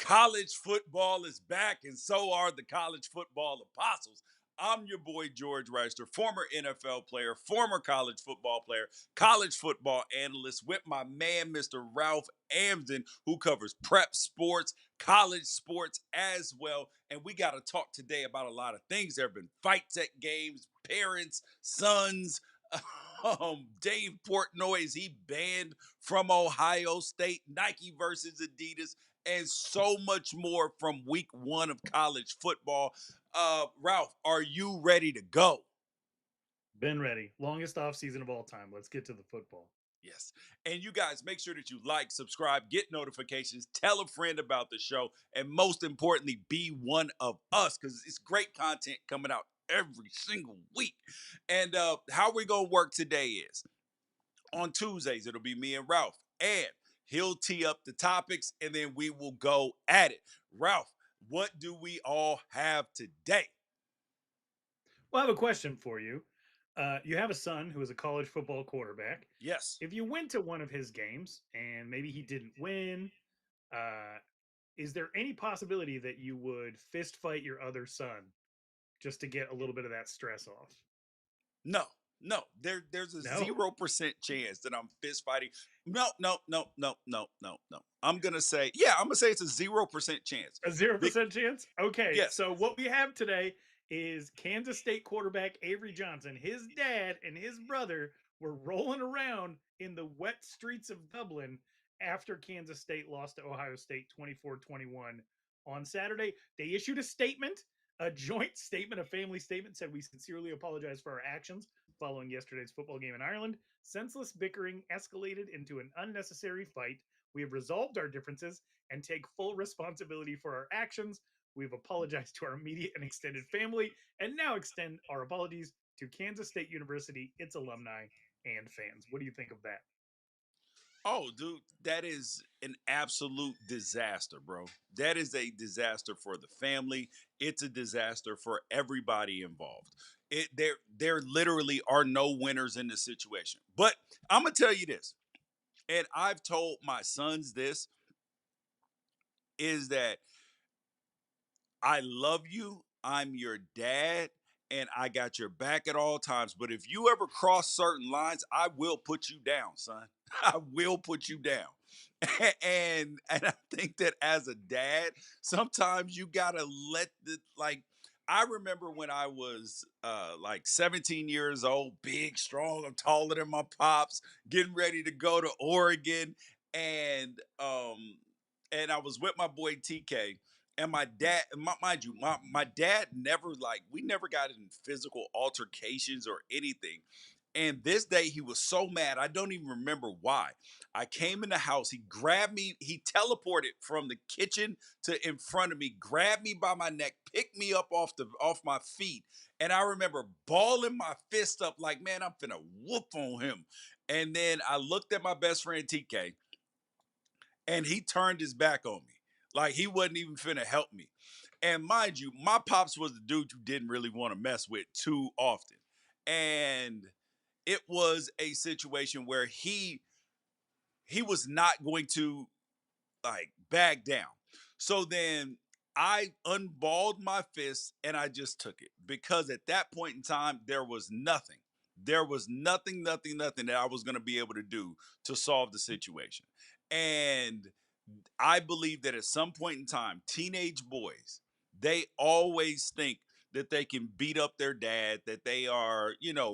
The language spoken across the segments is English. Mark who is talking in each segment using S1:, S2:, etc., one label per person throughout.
S1: College football is back, and so are the college football apostles. I'm your boy, George Wrighster, former NFL player, former college football player, college football analyst, with my man, Mr. Ralph Amsden, who covers prep sports, college sports as well. And we got to talk today about a lot of things. There have been fights at games, parents, sons. Dave Portnoy, is he banned from Ohio State? Nike versus Adidas, and so much more from week one of college football. Ralph, are you ready to go?
S2: Been ready. Longest off season of all time. Let's get to the football.
S1: Yes. And you guys, make sure that you like, subscribe, get notifications, tell a friend about the show, and most importantly, be one of us because it's great content coming out every single week. And how we're going to work today is on Tuesdays, it'll be me and Ralph, and he'll tee up the topics, and then we will go at it. Ralph, what do we all have today?
S2: Well, I have a question for you. You have a son who is a college football quarterback.
S1: Yes.
S2: If you went to one of his games and maybe he didn't win, uh, is there any possibility that you would fist fight your other son just to get a little bit of that stress off?
S1: No. No. There's a
S2: No,
S1: 0% chance that I'm fist fighting. No, no, no, no, no, no, no. I'm gonna say, yeah, I'm gonna say it's a 0% chance.
S2: a zero
S1: Be-
S2: percent chance. Okay,
S1: yes.
S2: so what we have today is Kansas State quarterback Avery Johnson. His dad and his brother were rolling around in the wet streets of Dublin after Kansas State lost to Ohio State 24-21 on Saturday. They issued a statement, a joint statement, a family statement, said we sincerely apologize for our actions following yesterday's football game in Ireland. Senseless bickering escalated into an unnecessary fight. We have resolved our differences and take full responsibility for our actions. We've apologized to our immediate and extended family and now extend our apologies to Kansas State University, its alumni, and fans. What do you think of that?
S1: Oh, dude, that is an absolute disaster, bro. That is a disaster for the family. It's a disaster for everybody involved. There literally are no winners in this situation. But I'm gonna tell you this, and I've told my sons this, is that I love you. I'm your dad, and I got your back at all times. But if you ever cross certain lines, I will put you down, son. I will put you down. And I think that as a dad, sometimes you gotta let the like. I remember when I was like 17 years old, big, strong, I'm taller than my pops, getting ready to go to Oregon, and and I was with my boy TK, and my dad, mind you, my dad never, like, we never got in physical altercations or anything. And this day he was so mad, I don't even remember why. I came in the house, he grabbed me, he teleported from the kitchen to in front of me, grabbed me by my neck, picked me up off my feet. And I remember balling my fist up like, man, I'm finna whoop on him. And then I looked at my best friend TK, and he turned his back on me. Like he wasn't even finna help me. And mind you, my pops was the dude you didn't really want to mess with too often. And it was a situation where he was not going to like back down. So then I unballed my fist and I just took it because at that point in time there was nothing. There was nothing that I was going to be able to do to solve the situation. And I believe that at some point in time, teenage boys, they always think that they can beat up their dad, that they are,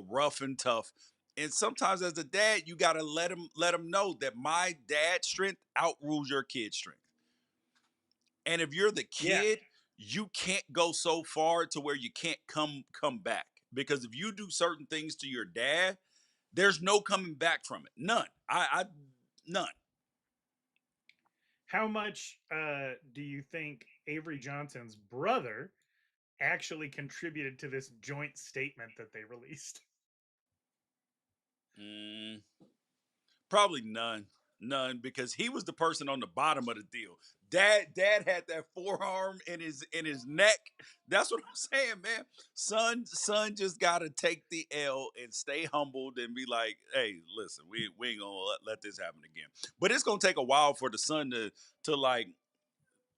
S1: rough and tough. And sometimes as a dad, you got to let them know that my dad's strength outrules your kid's strength. And if you're the
S2: Yeah,
S1: kid, you can't go so far to where you can't come back. Because if you do certain things to your dad, there's no coming back from it. None. I none.
S2: how much do you think Avery Johnson's brother actually contributed to this joint statement that they released?
S1: Mm, Probably none. None, because he was the person on the bottom of the deal. Dad had that forearm in his neck. That's what I'm saying, man. Son just gotta take the L and stay humbled and be like, hey, listen, we ain't gonna let this happen again. But it's gonna take a while for the son to like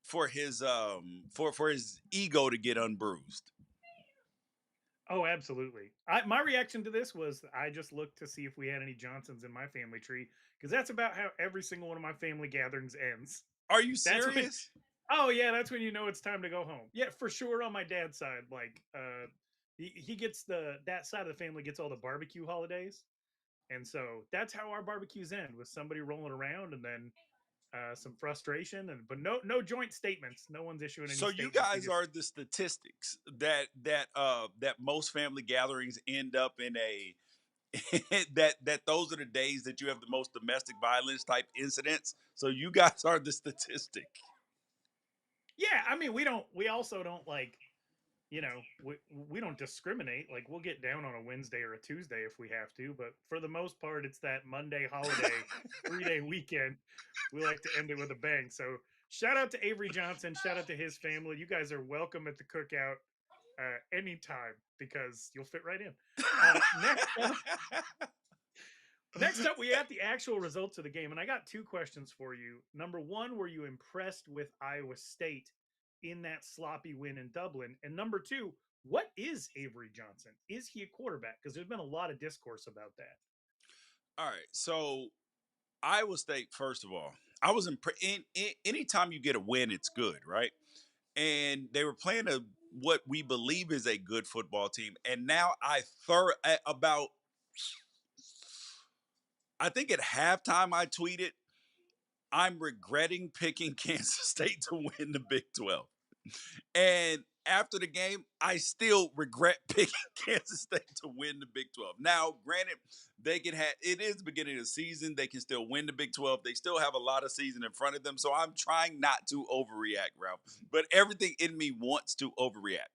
S1: for his ego to get unbruised.
S2: Oh, absolutely. My reaction to this was I just looked to see if we had any Johnsons in my family tree because that's about how every single one of my family gatherings ends.
S1: Are you
S2: That's when,
S1: serious?
S2: oh yeah, that's when you know it's time to go home. Yeah, for sure. On my dad's side, like he gets that side of the family gets all the barbecue holidays, and so that's how our barbecues end with somebody rolling around and then some frustration and but no joint statements. No one's issuing any
S1: So you
S2: statements. We
S1: guys
S2: just
S1: are the statistics that most family gatherings end up in a that those are the days that you have the most domestic violence type incidents. So you guys are the statistic.
S2: yeah. I mean, we also don't like we don't discriminate. Like we'll get down on a Wednesday or a Tuesday if we have to, but for the most part, it's that Monday holiday, 3-day weekend. We like to end it with a bang. So shout out to Avery Johnson. Shout out to his family. You guys are welcome at the cookout anytime because you'll fit right in. Next up, next up, we have the actual results of the game, and I got two questions for you. Number one, were you impressed with Iowa State in that sloppy win in Dublin? And number two, what is Avery Johnson? Is he a quarterback? Because there's been a lot of discourse about that.
S1: All right. So Iowa State, first of all, I was anytime you get a win, it's good, right? And they were playing what we believe is a good football team. And now about I think at halftime I tweeted, I'm regretting picking Kansas State to win the Big 12. And after the game, I still regret picking Kansas State to win the Big 12. Now, granted, they can have it is the beginning of the season. They can still win the Big 12. They still have a lot of season in front of them. So I'm trying not to overreact, Ralph. But everything in me wants to overreact.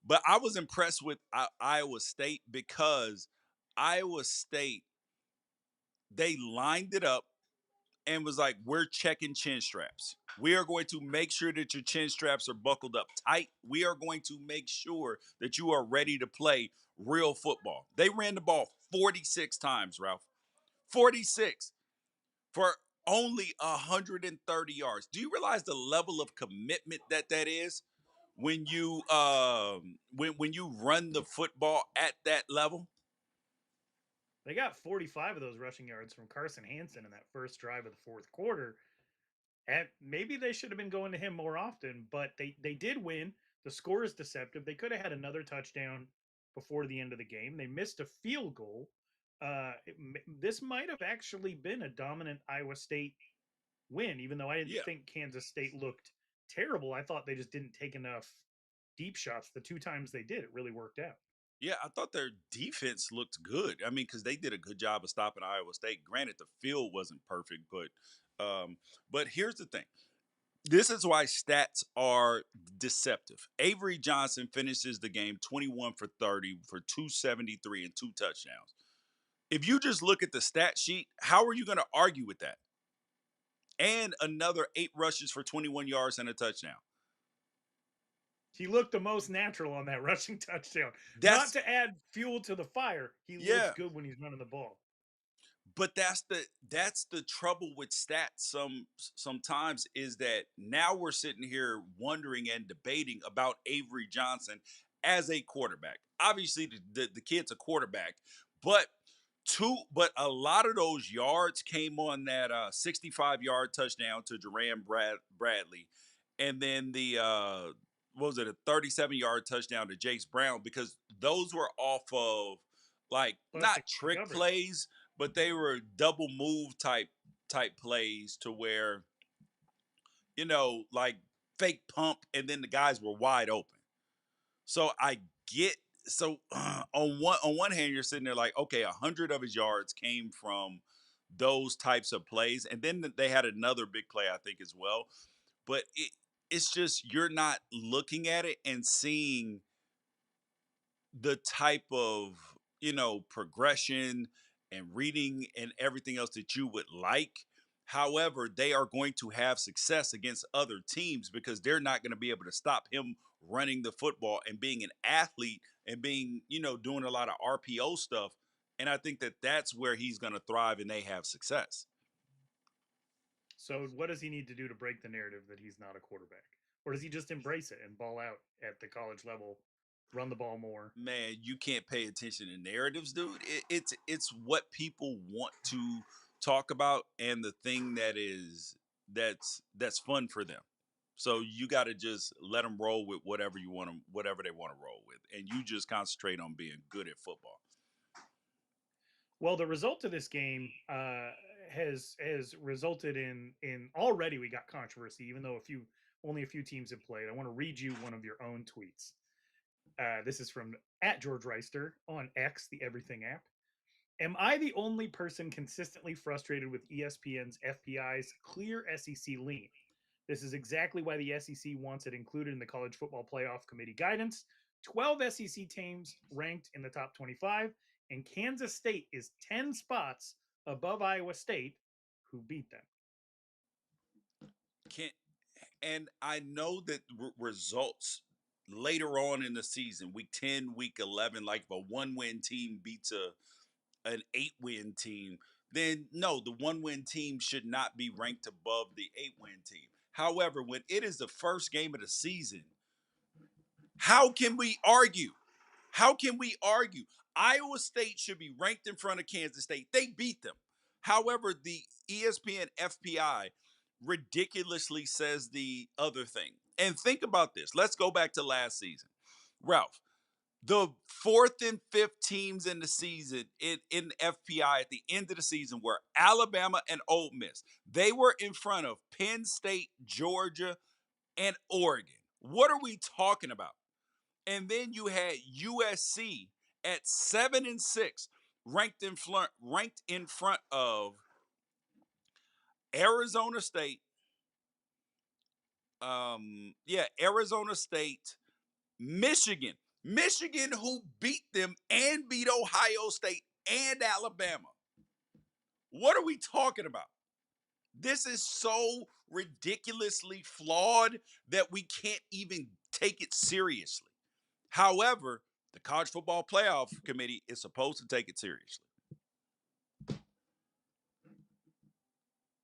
S1: But I was impressed with Iowa State because Iowa State, they lined it up and was like, we're checking chin straps. We are going to make sure that your chin straps are buckled up tight. We are going to make sure that you are ready to play real football. They ran the ball 46 times, Ralph. 46 for only 130 yards. Do you realize the level of commitment that is when you when you run the football at that level?
S2: They got 45 of those rushing yards from Carson Hansen in that first drive of the fourth quarter. And maybe they should have been going to him more often, but they did win. The score is deceptive. They could have had another touchdown before the end of the game. They missed a field goal. This might have actually been a dominant Iowa State win, even though I didn't
S1: Yeah.
S2: think Kansas State looked terrible. I thought they just didn't take enough deep shots. The two times they did, it really worked out.
S1: Yeah, I thought their defense looked good. I mean, because they did a good job of stopping Iowa State. Granted, the field wasn't perfect, but here's the thing. This is why stats are deceptive. Avery Johnson finishes the game 21 for 30 for 273 and two touchdowns. If you just look at the stat sheet, how are you going to argue with that? And another 8 rushes for 21 yards and a touchdown.
S2: He looked the most natural on that rushing touchdown. Not
S1: That's
S2: to add fuel to the fire, he looks
S1: yeah.
S2: good when he's running the ball.
S1: But that's the trouble with stats sometimes is that now we're sitting here wondering and debating about Avery Johnson as a quarterback. Obviously the kid's a quarterback, but a lot of those yards came on that 65-yard touchdown to Bradley, and then the what was it, a 37-yard touchdown to Jace Brown, because those were off of like
S2: Busting
S1: not trick
S2: coverage.
S1: plays, but they were double move type plays to where, like fake pump, and then the guys were wide open. So I get so on one hand you're sitting there like, okay, 100 of his yards came from those types of plays, and then they had another big play I think as well. But it's just you're not looking at it and seeing the type of progression and reading and everything else that you would like. However, they are going to have success against other teams because they're not going to be able to stop him running the football and being an athlete and being doing a lot of RPO stuff. And I think that that's where he's going to thrive and they have success.
S2: So what does he need to do to break the narrative that he's not a quarterback? Or does he just embrace it and ball out at the college level, run the ball more?
S1: Man, you can't pay attention to narratives, dude. It's what people want to talk about and the thing that's fun for them. So you got to just let them roll with whatever you want them, whatever they want to roll with, and you just concentrate on being good at football.
S2: Well, the result of this game has resulted in already we got controversy, even though only a few teams have played. I want to read you one of your own tweets. This is from at George Wrighster on X, the Everything app. Am I the only person consistently frustrated with ESPN's FPI's clear SEC lean? This is exactly why the SEC wants it included in the College Football Playoff Committee guidance. 12 SEC teams ranked in the top 25, and Kansas State is 10 spots above Iowa State, who beat them.
S1: Can't, and I know that results later on in the season, week 10, week 11, like if a 1-win team beats an 8-win team, then no, the 1-win team should not be ranked above the 8-win team. However, when it is the first game of the season, how can we argue? How can we argue? Iowa State should be ranked in front of Kansas State. They beat them. However, the ESPN FPI ridiculously says the other thing. And think about this. Let's go back to last season. Ralph, the fourth and fifth teams in the season in FPI at the end of the season were Alabama and Ole Miss. They were in front of Penn State, Georgia, and Oregon. What are we talking about? And then you had USC at 7-6, ranked in front of Arizona State. Arizona State, Michigan. Michigan, who beat them and beat Ohio State and Alabama. What are we talking about? This is so ridiculously flawed that we can't even take it seriously. However, the College Football Playoff Committee is supposed to take it seriously.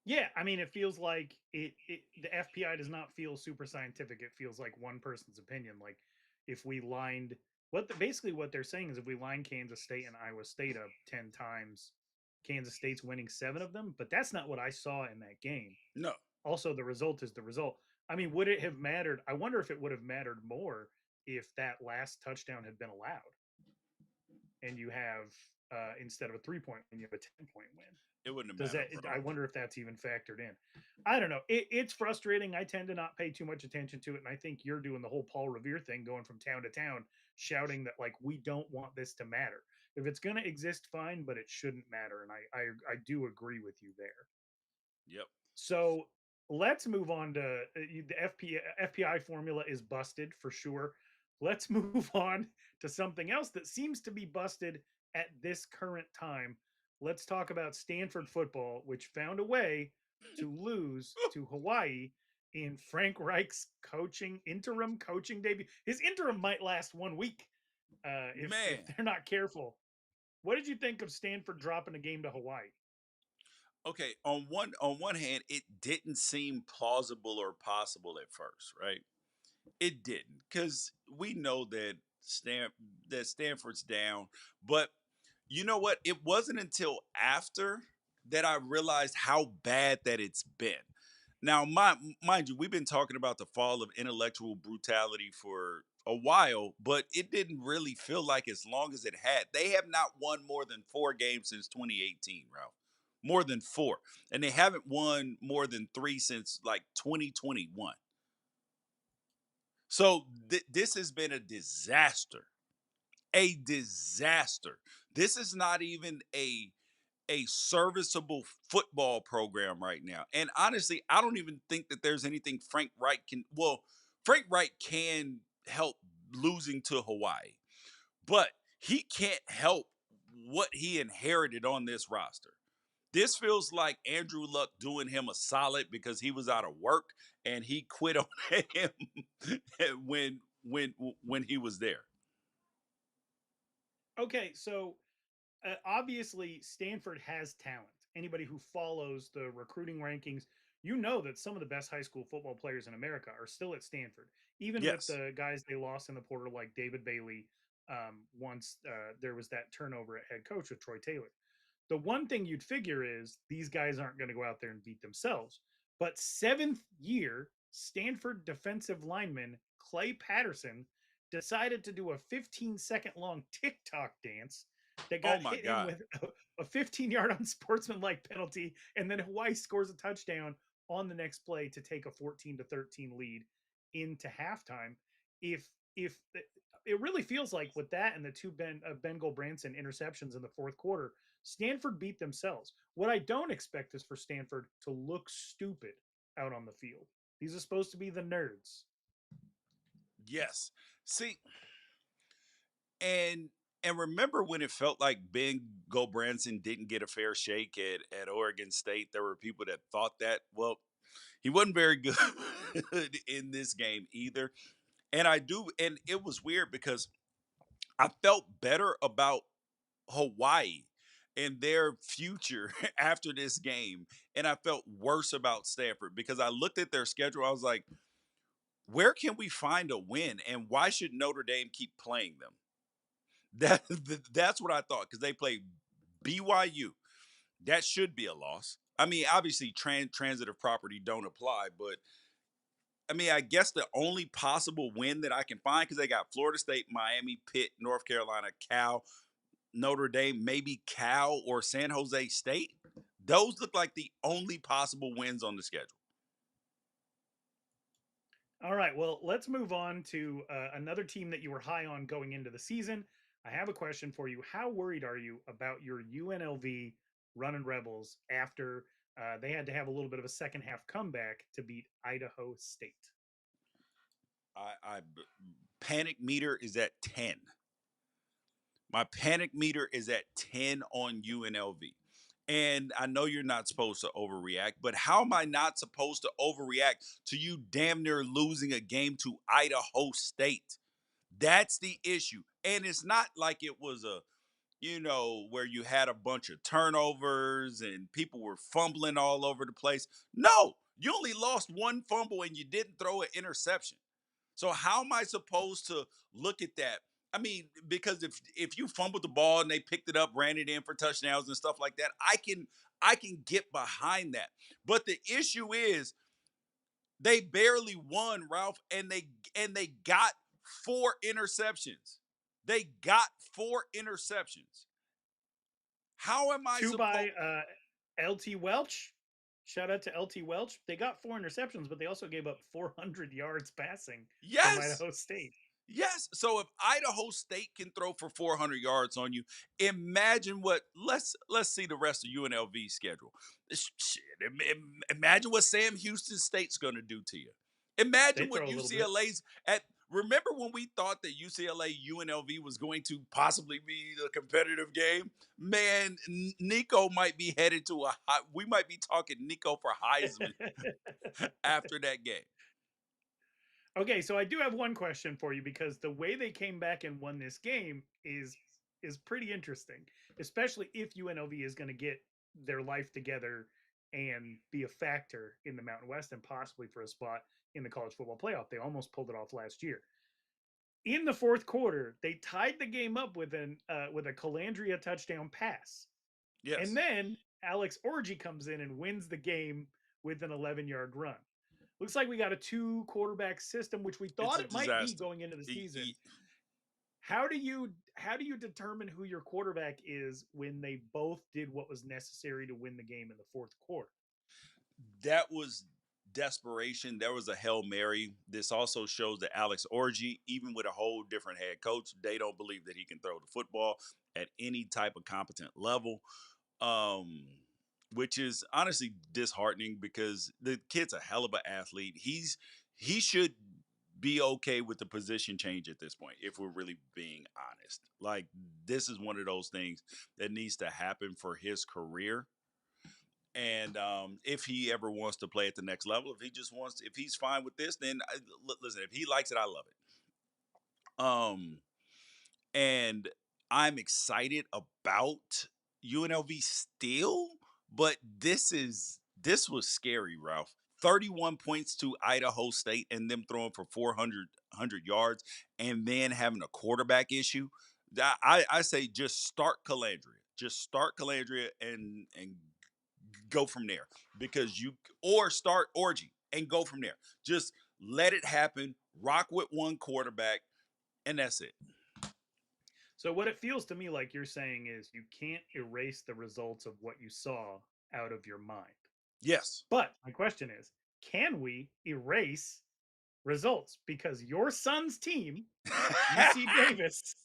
S2: Yeah, I mean, it feels like the FPI does not feel super scientific. It feels like one person's opinion. Like if we lined basically what they're saying is if we line Kansas State and Iowa State up 10 times, Kansas State's winning 7 of them, but that's not what I saw in that game.
S1: No.
S2: Also, the result is the result. I mean, would it have mattered? I wonder if it would have mattered more if that last touchdown had been allowed and you have instead of a 3-point win, you have a 10-point win.
S1: It wouldn't have
S2: Does that?
S1: mattered, bro.
S2: I wonder if that's even factored in. I don't know. It's frustrating. I tend to not pay too much attention to it, and I think you're doing the whole Paul Revere thing, going from town to town, shouting that like we don't want this to matter. If it's going to exist, fine, but it shouldn't matter, and I do agree with you there.
S1: Yep.
S2: So let's move on to the FPI formula is busted for sure. Let's move on to something else that seems to be busted at this current time. Let's talk about Stanford football, which found a way to lose to Hawaii in Frank Reich's interim coaching debut. His interim might last 1 week if they're not careful. What did you think of Stanford dropping a game to Hawaii?
S1: Okay, on one hand, it didn't seem plausible or possible at first, right? It didn't, because we know that Stanford's down. But you know what? It wasn't until after that I realized how bad that it's been. Now, mind you, we've been talking about the fall of intellectual brutality for a while, but it didn't really feel like as long as it had. They have not won more than 4 games since 2018, Ralph. More than 4. And they haven't won more than 3 since like 2021. So this has been a disaster. A disaster. This is not even a serviceable football program right now. And honestly, I don't even think that there's anything Frank Reich can help losing to Hawaii, but he can't help what he inherited on this roster. This feels like Andrew Luck doing him a solid because he was out of work and he quit on him when he was there.
S2: Okay, so obviously Stanford has talent. anybody who follows the recruiting rankings, you know that some of the best high school football players in America are still at Stanford, even with
S1: Yes.
S2: the guys they lost in the portal like David Bailey. Once there was that turnover at head coach with Troy Taylor. The one thing you'd figure is these guys aren't going to go out there and beat themselves. But seventh year Stanford defensive lineman Clay Patterson decided to do a 15-second long TikTok dance that
S1: Oh
S2: got
S1: my
S2: hit in
S1: God.
S2: with a 15-yard unsportsmanlike penalty, and then Hawaii scores a touchdown on the next play to take a 14-13 lead into halftime. If it really feels like with that and the two Bengal Branson interceptions in the fourth quarter, Stanford beat themselves. What I don't expect is for Stanford to look stupid out on the field. These are supposed to be the nerds.
S1: Yes. See, and and remember when it felt like Ben Branson didn't get a fair shake at Oregon State? There were people that thought that. Well, he wasn't very good in this game either. And and it was weird because I felt better about Hawaii and their future after this game. And I felt worse about Stanford because I looked at their schedule. I was like, where can we find a win? And why should Notre Dame keep playing them? That's what I thought because they played BYU. That should be a loss. I mean, obviously, transitive property don't apply, but I mean, I guess the only possible win that I can find because they got Florida State, Miami, Pitt, North Carolina, Cal, Notre Dame, maybe Cal or San Jose State. Those look like the only possible wins on the schedule.
S2: All right, well, let's move on to another team that you were high on going into the season. I have a question for you. How worried are you about your UNLV running Rebels after they had to have a little bit of a second half comeback to beat Idaho State?
S1: I panic meter is at 10. My panic meter is at 10 on UNLV. And I know you're not supposed to overreact, but how am I not supposed to overreact to you damn near losing a game to Idaho State? That's the issue. And it's not like it was where you had a bunch of turnovers and people were fumbling all over the place. No, you only lost one fumble and you didn't throw an interception. So how am I supposed to look at that? I mean, because if you fumbled the ball and they picked it up, ran it in for touchdowns and stuff like that, I can get behind that. But the issue is they barely won, Ralph, and they got four interceptions. They got four interceptions. How am I
S2: Two
S1: supposed?
S2: by LT Welch. Shout out to LT Welch. They got four interceptions, but they also gave up 400 yards passing from
S1: Yes,
S2: Idaho State.
S1: yes. So if Idaho State can throw for 400 yards on you, imagine what. Let's see the rest of UNLV's schedule. Shit, imagine what Sam Houston State's going to do to you.
S2: They
S1: Imagine what
S2: throw a little bit.
S1: UCLA's at. Remember when we thought that UCLA UNLV was going to possibly be a competitive game? Man, Nico might be headed to a high. We might be talking Nico for Heisman after that game.
S2: Okay, so I do have one question for you because the way they came back and won this game is pretty interesting, especially if UNLV is going to get their life together and be a factor in the Mountain West and possibly for a spot in the college football playoff. They almost pulled it off last year. In the fourth quarter, they tied the game up with a Calandria touchdown pass, and
S1: Yes,
S2: then Alex Orji comes in and wins the game with an 11-yard run. Looks like we got a two quarterback system, which we
S1: it's
S2: thought
S1: a
S2: it might be
S1: disaster.
S2: going into the
S1: E-
S2: season.
S1: e-
S2: How do you determine who your quarterback is when they both did what was necessary to win the game in the fourth quarter?
S1: that was desperation. There was a Hail Mary. This also shows that Alex Orgy, even with a whole different head coach, they don't believe that he can throw the football at any type of competent level. Um, which is honestly disheartening because the kid's a hell of an athlete. He should be okay with the position change at this point, if we're really being honest. Like this is one of those things that needs to happen for his career. And if he ever wants to play at the next level, if he's fine with this, then listen. If he likes it, I love it. And I'm excited about UNLV still, But this was scary, Ralph. 31 points to Idaho State and them throwing for 400 yards and then having a quarterback issue. I say just start Calandria. Just start Calandria and go from there because you or start Orgy and go from there. Just let it happen. Rock with one quarterback, and that's it.
S2: So what it feels to me like you're saying is you can't erase the results of what you saw out of your mind.
S1: Yes.
S2: But my question is, can we erase results? Because your son's team, UC Davis,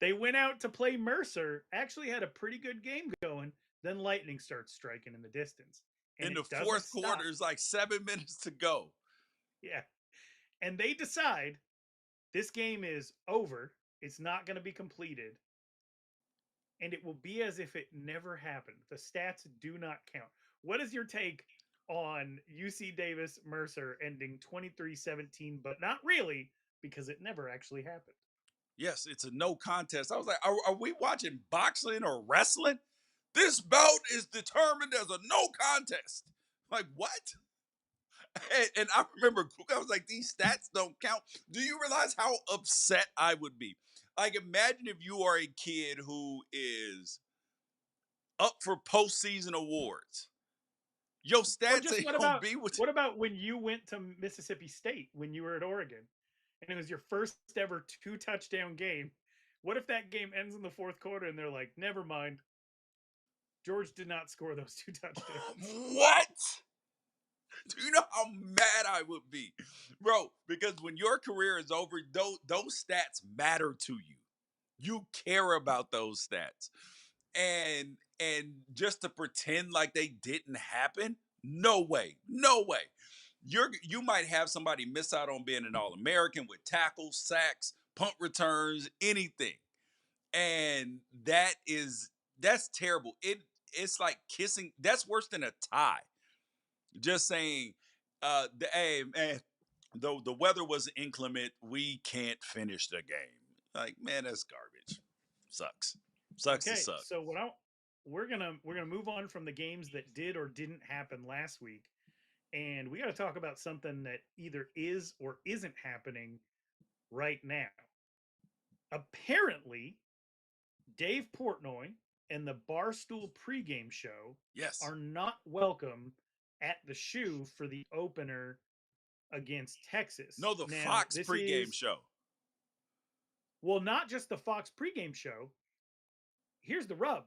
S2: they went out to play Mercer, actually had a pretty good game going, then lightning starts striking in the distance. And
S1: In
S2: it
S1: the
S2: doesn't
S1: fourth
S2: stop.
S1: quarter, it's like 7 minutes to go.
S2: Yeah. And they decide this game is over. It's not going to be completed. And it will be as if it never happened. The stats do not count. What is your take on UC Davis Mercer ending 23-17, but not really because it never actually happened?
S1: Yes, it's a no contest. I was like, are we watching boxing or wrestling? This bout is determined as a no contest. Like, what? And I remember I was like, these stats don't count. Do you realize how upset I would be? Like, imagine if you are a kid who is up for postseason awards. Your
S2: Or
S1: stats
S2: just
S1: ain't gonna be what.
S2: what about when you went to Mississippi State when you were at Oregon and it was your first ever 2 touchdown game? What if that game ends in the fourth quarter and they're like, never mind, George did not score those 2 touchdowns?
S1: What? Do you know how mad I would be, bro? Because when your career is over, those stats matter to you. You care about those stats, and just to pretend like they didn't happen, no way, no way. You might have somebody miss out on being an All American with tackles, sacks, punt returns, anything, and that's terrible. It's like kissing. That's worse than a tie. Just saying, hey man, the weather was inclement. We can't finish the game. Like, man, that's garbage. Sucks. Sucks to
S2: Okay,
S1: suck.
S2: so we're gonna move on from the games that did or didn't happen last week, and we got to talk about something that either is or isn't happening right now. Apparently, Dave Portnoy and the Barstool pregame show
S1: Yes.
S2: are not welcome at the shoe for the opener against Texas.
S1: No, the
S2: Now,
S1: Fox
S2: this
S1: pregame
S2: is,
S1: show.
S2: well, not just the Fox pregame show. Here's the rub.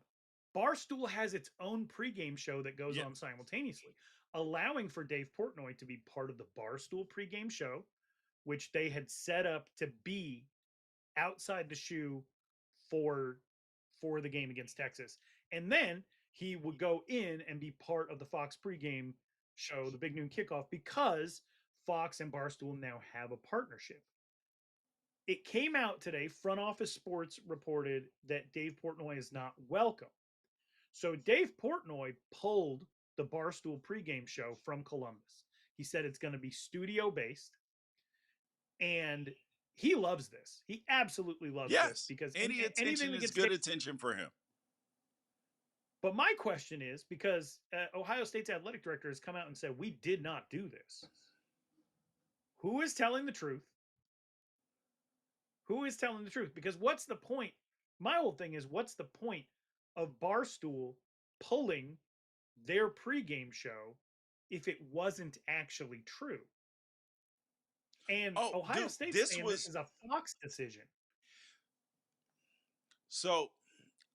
S2: Barstool has its own pregame show that goes
S1: Yeah.
S2: on simultaneously, allowing for Dave Portnoy to be part of the Barstool pregame show, which they had set up to be outside the shoe for for the game against Texas. And then he would go in and be part of the Fox pregame show, the Big Noon Kickoff, because Fox and Barstool now have a partnership. It came out today. Front Office Sports reported that Dave Portnoy is not welcome. So Dave Portnoy pulled the Barstool pregame show from Columbus. He said it's going to be studio based, and he loves this. He absolutely loves this
S1: Yes.
S2: because
S1: Any
S2: anything
S1: attention
S2: that
S1: is
S2: gets
S1: good attention for him.
S2: But my question is because Ohio State's athletic director has come out and said, we did not do this. Who is telling the truth? Who is telling the truth? Because what's the point? My whole thing is, what's the point of Barstool pulling their pregame show if it wasn't actually true? And
S1: Oh,
S2: Ohio
S1: dude,
S2: State's
S1: this
S2: saying this
S1: was
S2: is a Fox decision.
S1: so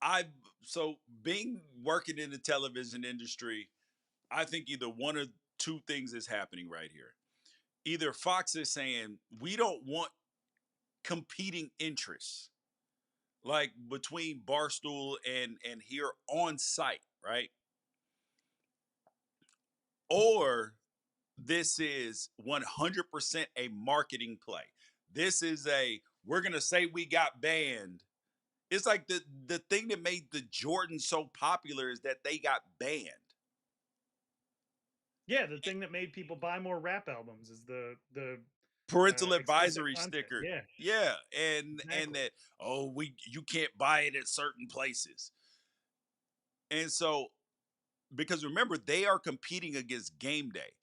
S1: I so being working in the television industry, I think either one or two things is happening right here. Either Fox is saying we don't want competing interests like between Barstool and here on site, right? Or this is 100% a marketing play. This is a we're going to say we got banned. It's like the thing that made the Jordan so popular is that they got banned.
S2: Yeah, the thing that made people buy more rap albums is the
S1: Parental
S2: explicit
S1: advisory
S2: content.
S1: sticker.
S2: Yeah,
S1: Yeah, and
S2: exactly.
S1: that oh we you can't buy it at certain places. And so because remember, they are competing against Game Day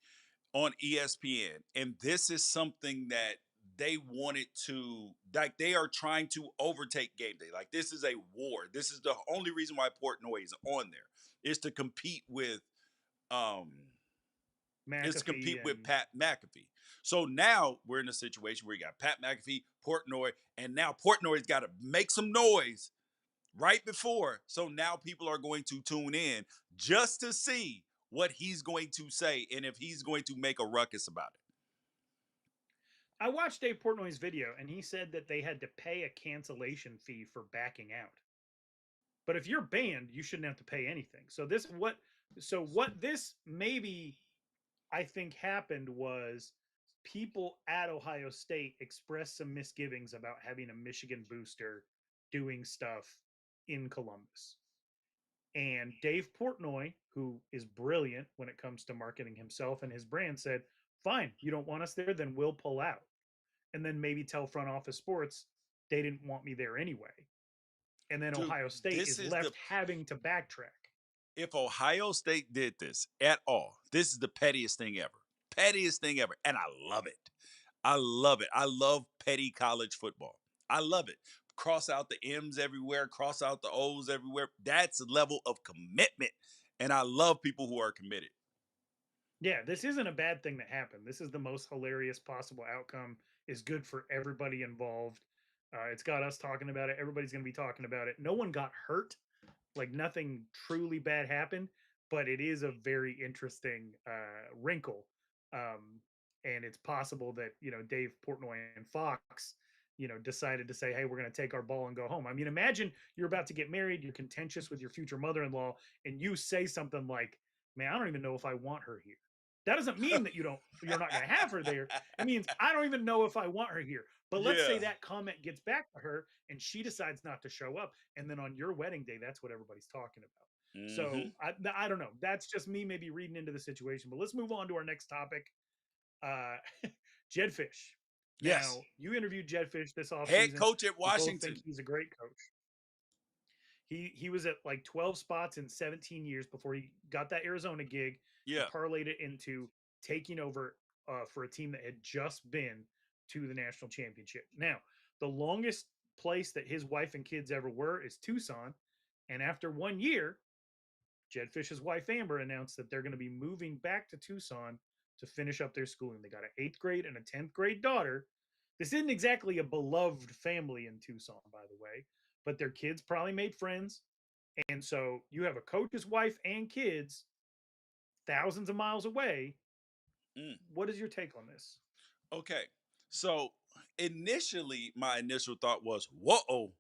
S1: on ESPN, and this is something that they wanted to, like, they are trying to overtake Game Day. Like, this is a war. This is the only reason why Portnoy is on there, is to compete with um
S2: McAfee and
S1: Pat McAfee. So now we're in a situation where you got Pat McAfee, Portnoy, and now Portnoy's got to make some noise right before. So now people are going to tune in just to see what he's going to say and if he's going to make a ruckus about it.
S2: I watched Dave Portnoy's video, and he said that they had to pay a cancellation fee for backing out. But if you're banned, you shouldn't have to pay anything. So what this maybe I think happened was people at Ohio State expressed some misgivings about having a Michigan booster doing stuff in Columbus. And Dave Portnoy, who is brilliant when it comes to marketing himself and his brand, said, fine, you don't want us there, then we'll pull out. And then maybe tell front office sports they didn't want me there anyway. And then
S1: Dude,
S2: Ohio State
S1: this
S2: is
S1: is the
S2: left having to backtrack.
S1: if Ohio State did this at all, this is the pettiest thing ever. Pettiest thing ever. And I love it. I love it. I love petty college football. I love it. Cross out the M's everywhere, cross out the O's everywhere. That's a level of commitment. And I love people who are committed.
S2: Yeah, this isn't a bad thing that happened. This is the most hilarious possible outcome. Is good for everybody involved. It's got us talking about it. Everybody's going to be talking about it. No one got hurt. Like nothing truly bad happened, but it is a very interesting wrinkle. And it's possible that, Dave Portnoy and Fox, decided to say, hey, we're going to take our ball and go home. I mean, imagine you're about to get married, you're contentious with your future mother-in-law, and you say something like, man, I don't even know if I want her here. That doesn't mean that you're not going to have her there. It means I don't even know if I want her here. But let's
S1: Yeah.
S2: say that comment gets back to her and she decides not to show up. And then on your wedding day, that's what everybody's talking about. So
S1: Mm-hmm.
S2: I don't know. That's just me maybe reading into the situation. But let's move on to our next topic. Uh, Jedd Fisch.
S1: Yes.
S2: Now, you interviewed Jedd Fisch this
S1: Head
S2: offseason.
S1: coach at
S2: We both think
S1: Washington.
S2: he's a great coach. He was at like 12 spots in 17 years before he got that Arizona gig. He
S1: Yeah.
S2: parlayed it into taking over for a team that had just been to the national championship. Now, the longest place that his wife and kids ever were is Tucson. And after 1 year, Jedd Fisch's wife Amber announced that they're going to be moving back to Tucson to finish up their schooling. They got an 8th grade and a 10th grade daughter. This isn't exactly a beloved family in Tucson, by the way, but their kids probably made friends. And so you have a coach's wife and kids thousands of miles away.
S1: Mm.
S2: What is your take on this?
S1: Okay. So initially, my initial thought was, whoa,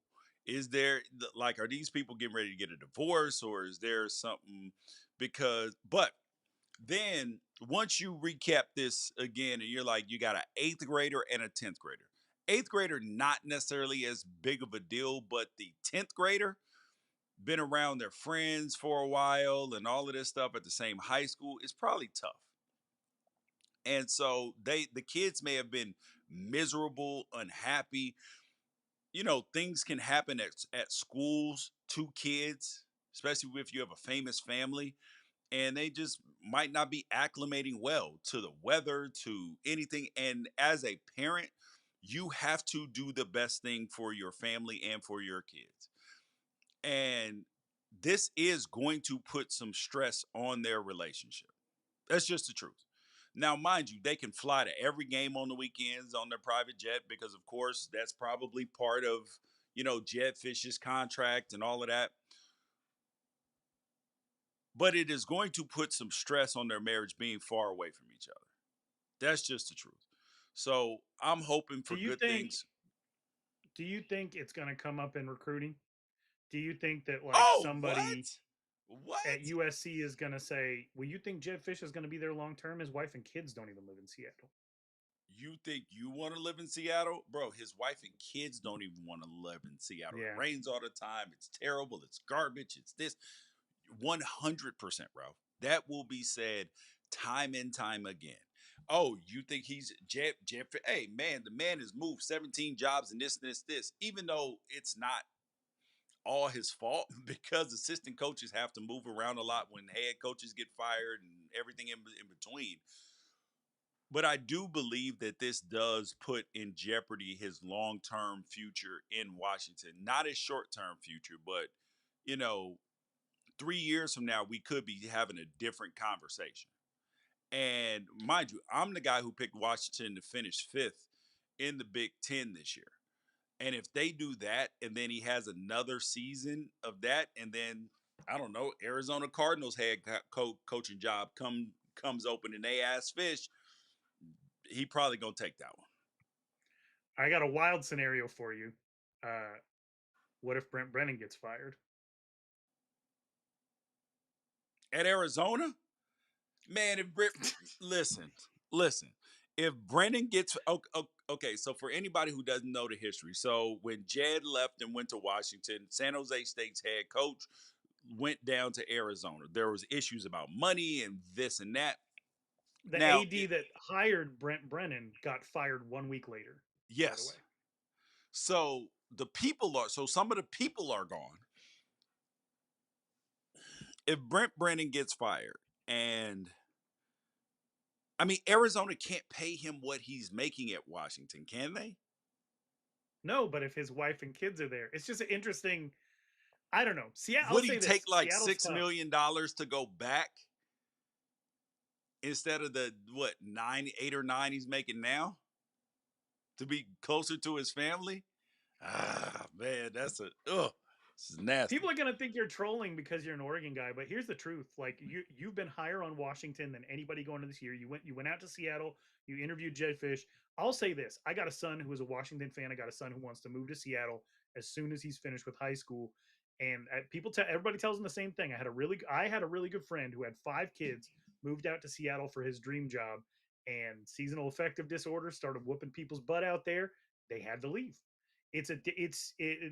S1: is there, like, are these people getting ready to get a divorce or is there something? But then once you recap this again and you're like, you got an 8th grader and a 10th grader. 8th grader, not necessarily as big of a deal, but the 10th grader, been around their friends for a while and all of this stuff at the same high school, is probably tough. And so the kids may have been miserable, unhappy. Things can happen at schools to kids, especially if you have a famous family, and they just might not be acclimating well to the weather, to anything. And as a parent, you have to do the best thing for your family and for your kids. And this is going to put some stress on their relationship. That's just the truth. Now, mind you, they can fly to every game on the weekends on their private jet because, of course, that's probably part of, Jedd Fisch's contract and all of that. But it is going to put some stress on their marriage being far away from each other. That's just the truth. So I'm hoping
S2: Do
S1: for
S2: you
S1: good
S2: think
S1: things.
S2: do you think it's going to come up in recruiting? Do you think that like
S1: Oh,
S2: somebody
S1: what? What?
S2: at USC is going to say, "Well, you think Jedd Fisch is going to be there long term? His wife and kids don't even live in Seattle."
S1: You think you want to live in Seattle? Bro, his wife and kids don't even want to live in Seattle.
S2: Yeah.
S1: It rains all the time. It's terrible. It's garbage. It's this. 100%, Ralph. That will be said time and time again. Oh, you think he's Jeff? Hey, man, the man has moved 17 jobs and this. Even though it's not all his fault because assistant coaches have to move around a lot when head coaches get fired and everything in between. But I do believe that this does put in jeopardy his long term future in Washington. Not his short term future, but, you know, 3 years from now, we could be having a different conversation. And mind you, I'm the guy who picked Washington to finish fifth in the Big Ten this year. And if they do that, and then he has another season of that, and then I don't know, Arizona Cardinals head coaching job comes open, and they ask Fish, he probably gonna take that one.
S2: I got a wild scenario for you. Uh, what if Brent Brennan gets fired?
S1: At Arizona, man, if listen, if Brennan gets okay, so for anybody who doesn't know the history, so when Jedd left and went to Washington, San Jose State's head coach went down to Arizona. There was issues about money and this and that.
S2: The
S1: Now,
S2: AD that hired Brent Brennan got fired 1 week later. By the way,
S1: yes. So some of the people are gone. If Brent Brennan gets fired, and I mean Arizona can't pay him what he's making at Washington, can they?
S2: no, but if his wife and kids are there, it's just an interesting. I don't know. Seattle. I'll
S1: Would he
S2: say
S1: take
S2: this:
S1: like
S2: Seattle's tough.
S1: $6 million to go back instead of the what 8 or 9 he's making now to be closer to his family? Ah, man, this is nasty.
S2: People are gonna think you're trolling because you're an Oregon guy, but here's the truth: like you've been higher on Washington than anybody going into this year. You went out to Seattle. You interviewed Jedd Fisch. I'll say this: I got a son who is a Washington fan. I got a son who wants to move to Seattle as soon as he's finished with high school. And everybody tells him the same thing. I had a really good friend who had 5 kids, moved out to Seattle for his dream job, and seasonal affective disorder started whooping people's butt out there. They had to leave.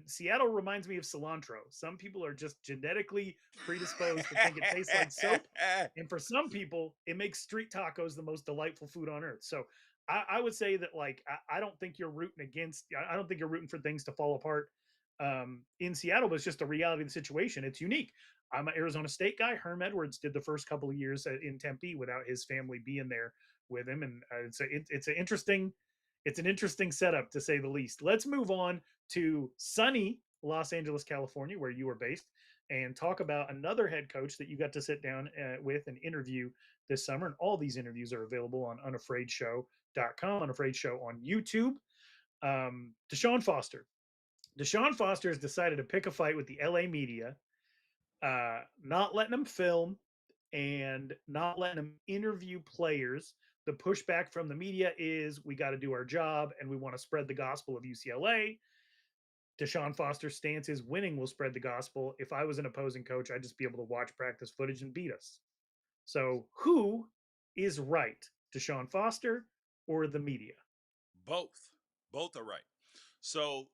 S2: Seattle reminds me of cilantro. Some people are just genetically predisposed to think it tastes like soap, and for some people, it makes street tacos the most delightful food on earth. So I would say that like I don't think you're rooting against. I don't think you're rooting for things to fall apart in Seattle, but it's just the reality of the situation. It's unique. I'm an Arizona State guy. Herm Edwards did the first couple of years in Tempe without his family being there with him, and it's an interesting setup to say the least. Let's move on to sunny Los Angeles, California, where you are based, and talk about another head coach that you got to sit down with and interview this summer. And all these interviews are available on unafraidshow.com, Unafraid Show on YouTube. DeShaun Foster. DeShaun Foster has decided to pick a fight with the LA media, not letting them film and not letting them interview players. The pushback from the media is we got to do our job and we want to spread the gospel of UCLA. DeShaun Foster's stance is winning will spread the gospel. If I was an opposing coach, I'd just be able to watch practice footage and beat us. So who is right, DeShaun Foster or the media?
S1: Both are right. So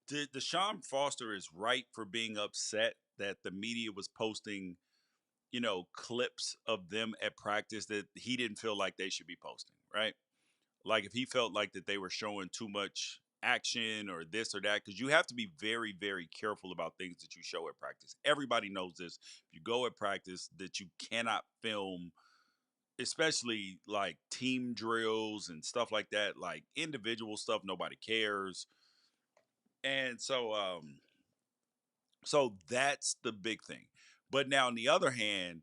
S1: DeShaun Foster is right for being upset that the media was posting, clips of them at practice that he didn't feel like they should be posting, right? Like if he felt like that they were showing too much action or this or that, because you have to be very, very careful about things that you show at practice. Everybody knows this. If you go at practice, that you cannot film, especially like team drills and stuff like that, like individual stuff, nobody cares. And so that's the big thing. But now on the other hand,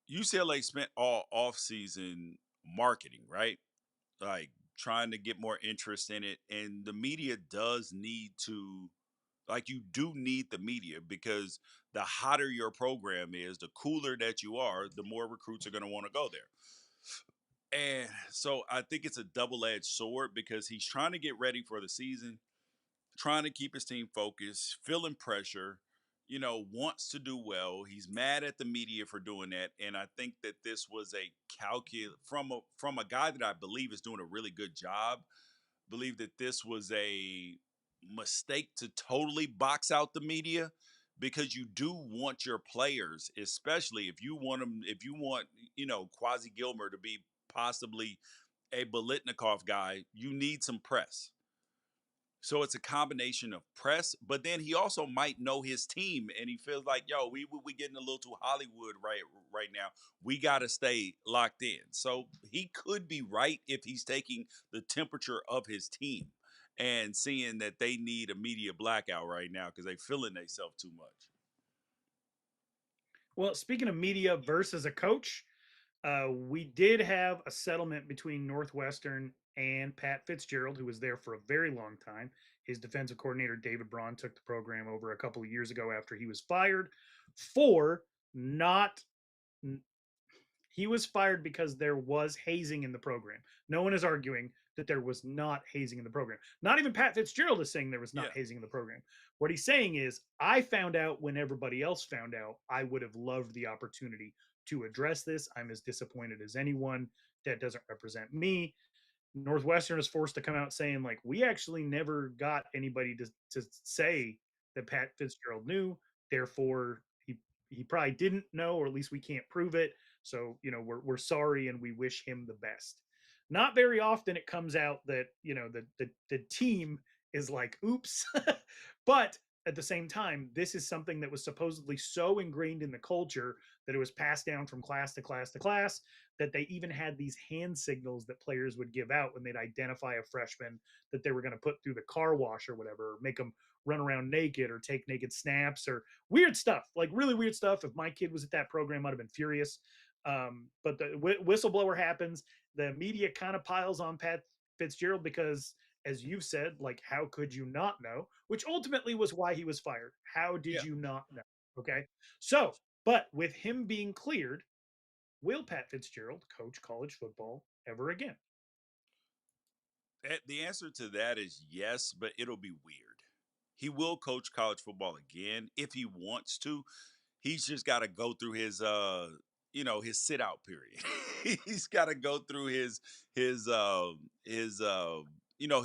S1: UCLA spent all off season marketing, right? Like trying to get more interest in it. And the media does need to, like, you do need the media because the hotter your program is, the cooler that you are, the more recruits are going to want to go there. And so I think it's a double edged sword because he's trying to get ready for the season, trying to keep his team focused, feeling pressure, wants to do well. He's mad at the media for doing that, and I think that this was a from a guy that I believe is doing a really good job. Believe that this was a mistake to totally box out the media because you do want your players, especially if you want, Quasi Gilmer to be possibly a Bolitnikov guy, you need some press. So it's a combination of press, but then he also might know his team, and he feels like, yo, we getting a little too Hollywood right now. We got to stay locked in. So he could be right if he's taking the temperature of his team and seeing that they need a media blackout right now because they feeling themselves too much.
S2: Well, speaking of media versus a coach, we did have a settlement between Northwestern and Pat Fitzgerald, who was there for a very long time. His defensive coordinator, David Braun, took the program over a couple of years ago after he was fired for not. He was fired because there was hazing in the program. No one is arguing that there was not hazing in the program. Not even Pat Fitzgerald is saying there was not
S1: Yeah,
S2: hazing in the program. What he's saying is, I found out when everybody else found out. I would have loved the opportunity to address this. I'm as disappointed as anyone. That doesn't represent me. Northwestern is forced to come out saying, like, we actually never got anybody to say that Pat Fitzgerald knew. Therefore, he probably didn't know, or at least we can't prove it. So, we're sorry and we wish him the best. Not very often it comes out that, the team is like, oops. But at the same time, this is something that was supposedly so ingrained in the culture that it was passed down from class to class to class, that they even had these hand signals that players would give out when they'd identify a freshman that they were going to put through the car wash or whatever, or make them run around naked or take naked snaps or weird stuff, like really weird stuff. If my kid was at that program, I'd have been furious. But the whistleblower happens. The media kind of piles on Pat Fitzgerald because, as you've said, like, how could you not know? Which ultimately was why he was fired. How did
S1: yeah.
S2: you not know? Okay. So, but with him being cleared, will Pat Fitzgerald coach college football ever again?
S1: The answer to that is yes, but it'll be weird. He will coach college football again if he wants to. He's just got to go through his sit out period. He's got to go through his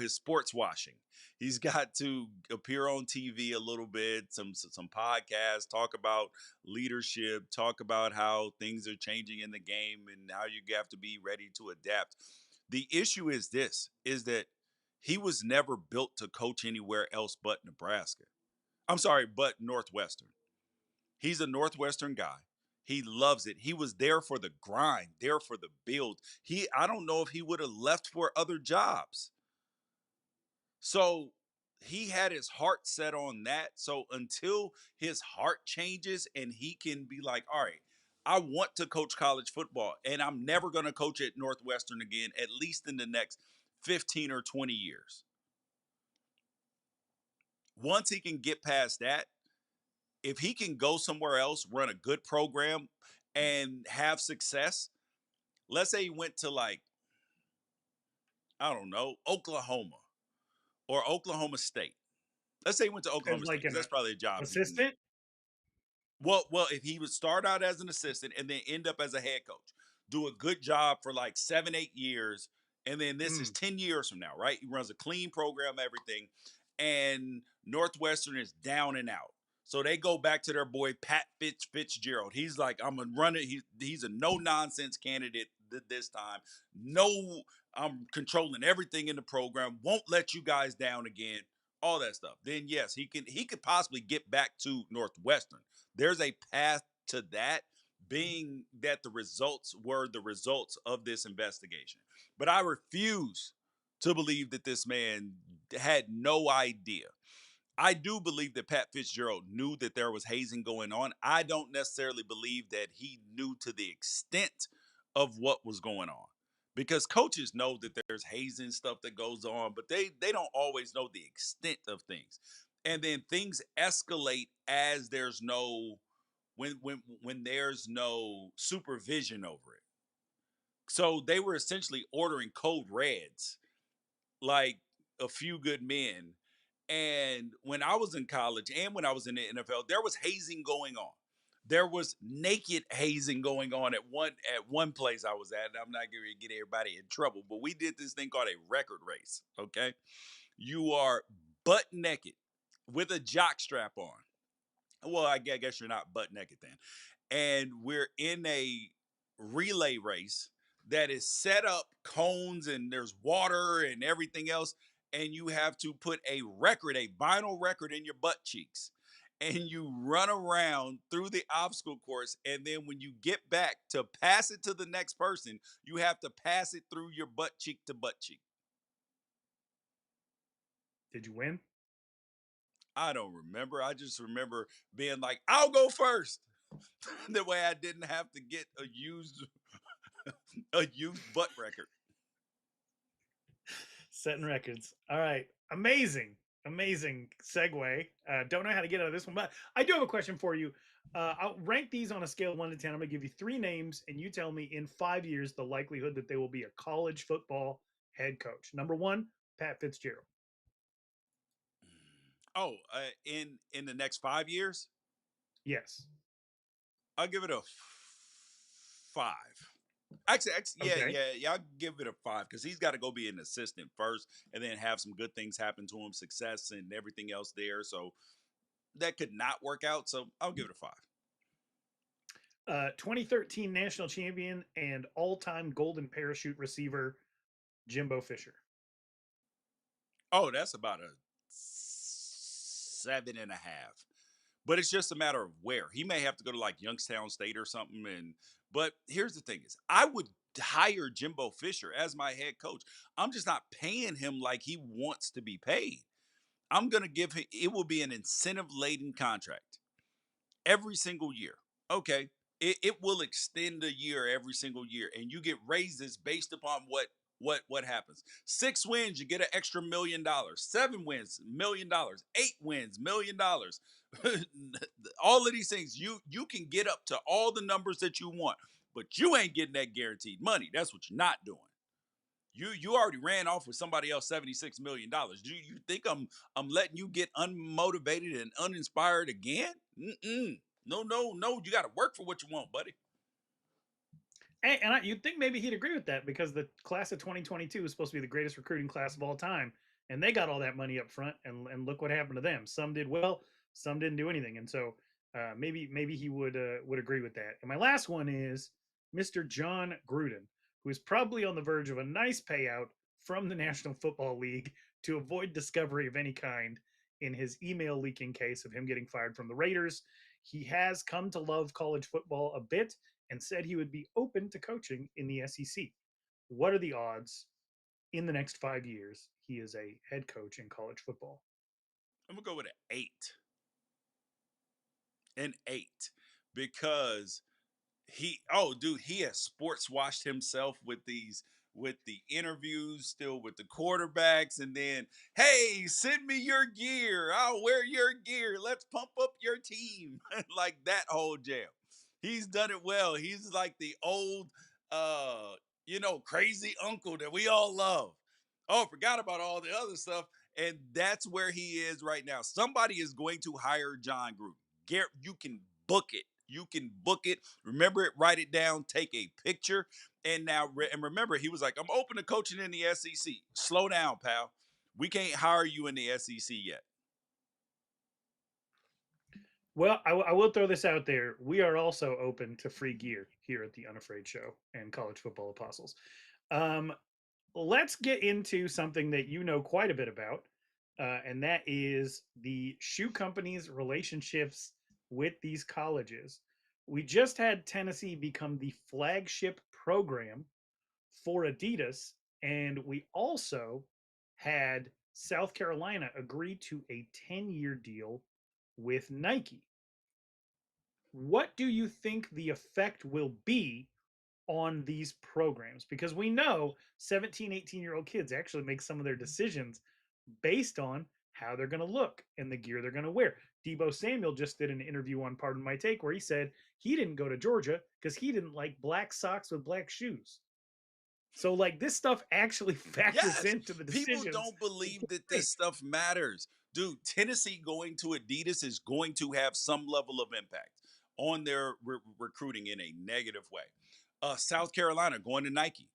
S1: sports washing. He's got to appear on TV a little bit, some podcasts, talk about leadership, talk about how things are changing in the game and how you have to be ready to adapt. The issue is this: is that he was never built to coach anywhere else but Nebraska. I'm sorry, but Northwestern. He's a Northwestern guy. He loves it. He was there for the grind, there for the build. I don't know if he would have left for other jobs. So he had his heart set on that. So until his heart changes and he can be like, all right, I want to coach college football and I'm never going to coach at Northwestern again, at least in the next 15 or 20 years. Once he can get past that, if he can go somewhere else, run a good program, and have success, let's say he went to, like, I don't know, Oklahoma or Oklahoma State. Let's say he went to
S2: As
S1: Oklahoma State
S2: like
S1: because
S2: an
S1: that's probably a job he can.
S2: assistant?
S1: Well, if he would start out as an assistant and then end up as a head coach, do a good job for like 7, 8 years, and then this is
S2: Mm.
S1: 10 years from now, right? He runs a clean program, everything, and Northwestern is down and out. So they go back to their boy Pat Fitzgerald. He's like, I'm gonna run it. He's a no nonsense candidate this time. No, I'm controlling everything in the program. Won't let you guys down again. All that stuff. Then yes, he could possibly get back to Northwestern. There's a path to that, being that the results were the results of this investigation. But I refuse to believe that this man had no idea. I do believe that Pat Fitzgerald knew that there was hazing going on. I don't necessarily believe that he knew to the extent of what was going on. Because coaches know that there's hazing stuff that goes on, but they don't always know the extent of things. And then things escalate as there's no when there's no supervision over it. So they were essentially ordering code reds, like A Few Good Men. And when I was in college and when I was in the NFL, there was hazing going on. There was naked hazing going on at one place I was at. And I'm not going to get everybody in trouble, but we did this thing called a record race. Okay, you are butt naked with a jock strap on. Well, I guess you're not butt naked then. And we're in a relay race that is set up cones and there's water and everything else. and you have to put a record, a vinyl record in your butt cheeks. And you run around through the obstacle course. And then when you get back to pass it to the next person, you have to pass it through your butt cheek to butt cheek.
S2: Did you win?
S1: I don't remember. I just remember being like, I'll go first. The way I didn't have to get a used butt record.
S2: Setting records. All right. Amazing. Amazing segue. Don't know how to get out of this one, but I do have a question for you. I'll rank these on a scale of 1 to 10. I'm going to give you 3 names, and you tell me in 5 years the likelihood that they will be a college football head coach. Number 1, Pat Fitzgerald.
S1: Oh, in the next 5 years,
S2: Yes.
S1: I'll give it a 5. Actually,
S2: Okay.
S1: yeah. I'll give it a 5 because he's got to go be an assistant first, and then have some good things happen to him, success and everything else there. So that could not work out. So I'll give it a 5.
S2: 2013 national champion and all-time golden parachute receiver Jimbo Fisher.
S1: Oh, that's about a 7.5. But it's just a matter of where. He may have to go to like Youngstown State or something. But here's the thing is I would hire Jimbo Fisher as my head coach. I'm just not paying him like he wants to be paid. I'm gonna give him it will be an incentive laden contract every single year. Okay. It will extend a year every single year, and you get raises based upon what happens. 6 wins, you get an extra $1,000,000. 7 wins, $1,000,000. 8 wins, $1,000,000. All of these things, you can get up to all the numbers that you want, but you ain't getting that guaranteed money. That's what you're not doing. You already ran off with somebody else $76 million. Do you think I'm letting you get unmotivated and uninspired again? Mm-mm. No, no, no. You got to work for what you want, buddy.
S2: And you'd think maybe he'd agree with that because the class of 2022 is supposed to be the greatest recruiting class of all time, and they got all that money up front, and look what happened to them. Some did well, some didn't do anything, and so maybe he would agree with that. And my last one is Mr. John Gruden, who is probably on the verge of a nice payout from the National Football League to avoid discovery of any kind in his email leaking case of him getting fired from the Raiders. He has come to love college football a bit and said he would be open to coaching in the SEC. What are the odds in the next 5 years he is a head coach in college football?
S1: I'm gonna go with an 8, because he has sports washed himself with the interviews, still with the quarterbacks, and then, hey, send me your gear, I'll wear your gear, let's pump up your team. Like that whole jam. He's done it well. He's like the old uh crazy uncle that we all love. Oh, forgot about all the other stuff. And that's where he is right now. Somebody is going to hire John Gruden. Garrett, you can book it. You can book it. Remember it, write it down, take a picture. And now, and remember, he was like, I'm open to coaching in the SEC. Slow down, pal. We can't hire you in the SEC yet.
S2: Well, I will throw this out there. We are also open to free gear here at the Unafraid Show and College Football Apostles. Um, let's get into something that you know quite a bit about, and that is the shoe companies' relationships with these colleges. We just had Tennessee become the flagship program for Adidas, and we also had South Carolina agree to a 10-year deal with Nike. What do you think the effect will be on these programs? Because we know 17, 18-year-old kids actually make some of their decisions based on how they're going to look and the gear they're going to wear. Debo Samuel just did an interview on Pardon My Take where he said he didn't go to Georgia because he didn't like black socks with black shoes. So, like, this stuff actually factors
S1: Yes,
S2: into the
S1: people
S2: decisions.
S1: don't believe that this stuff matters. Dude, Tennessee going to Adidas is going to have some level of impact on their recruiting in a negative way. South Carolina going to Nike,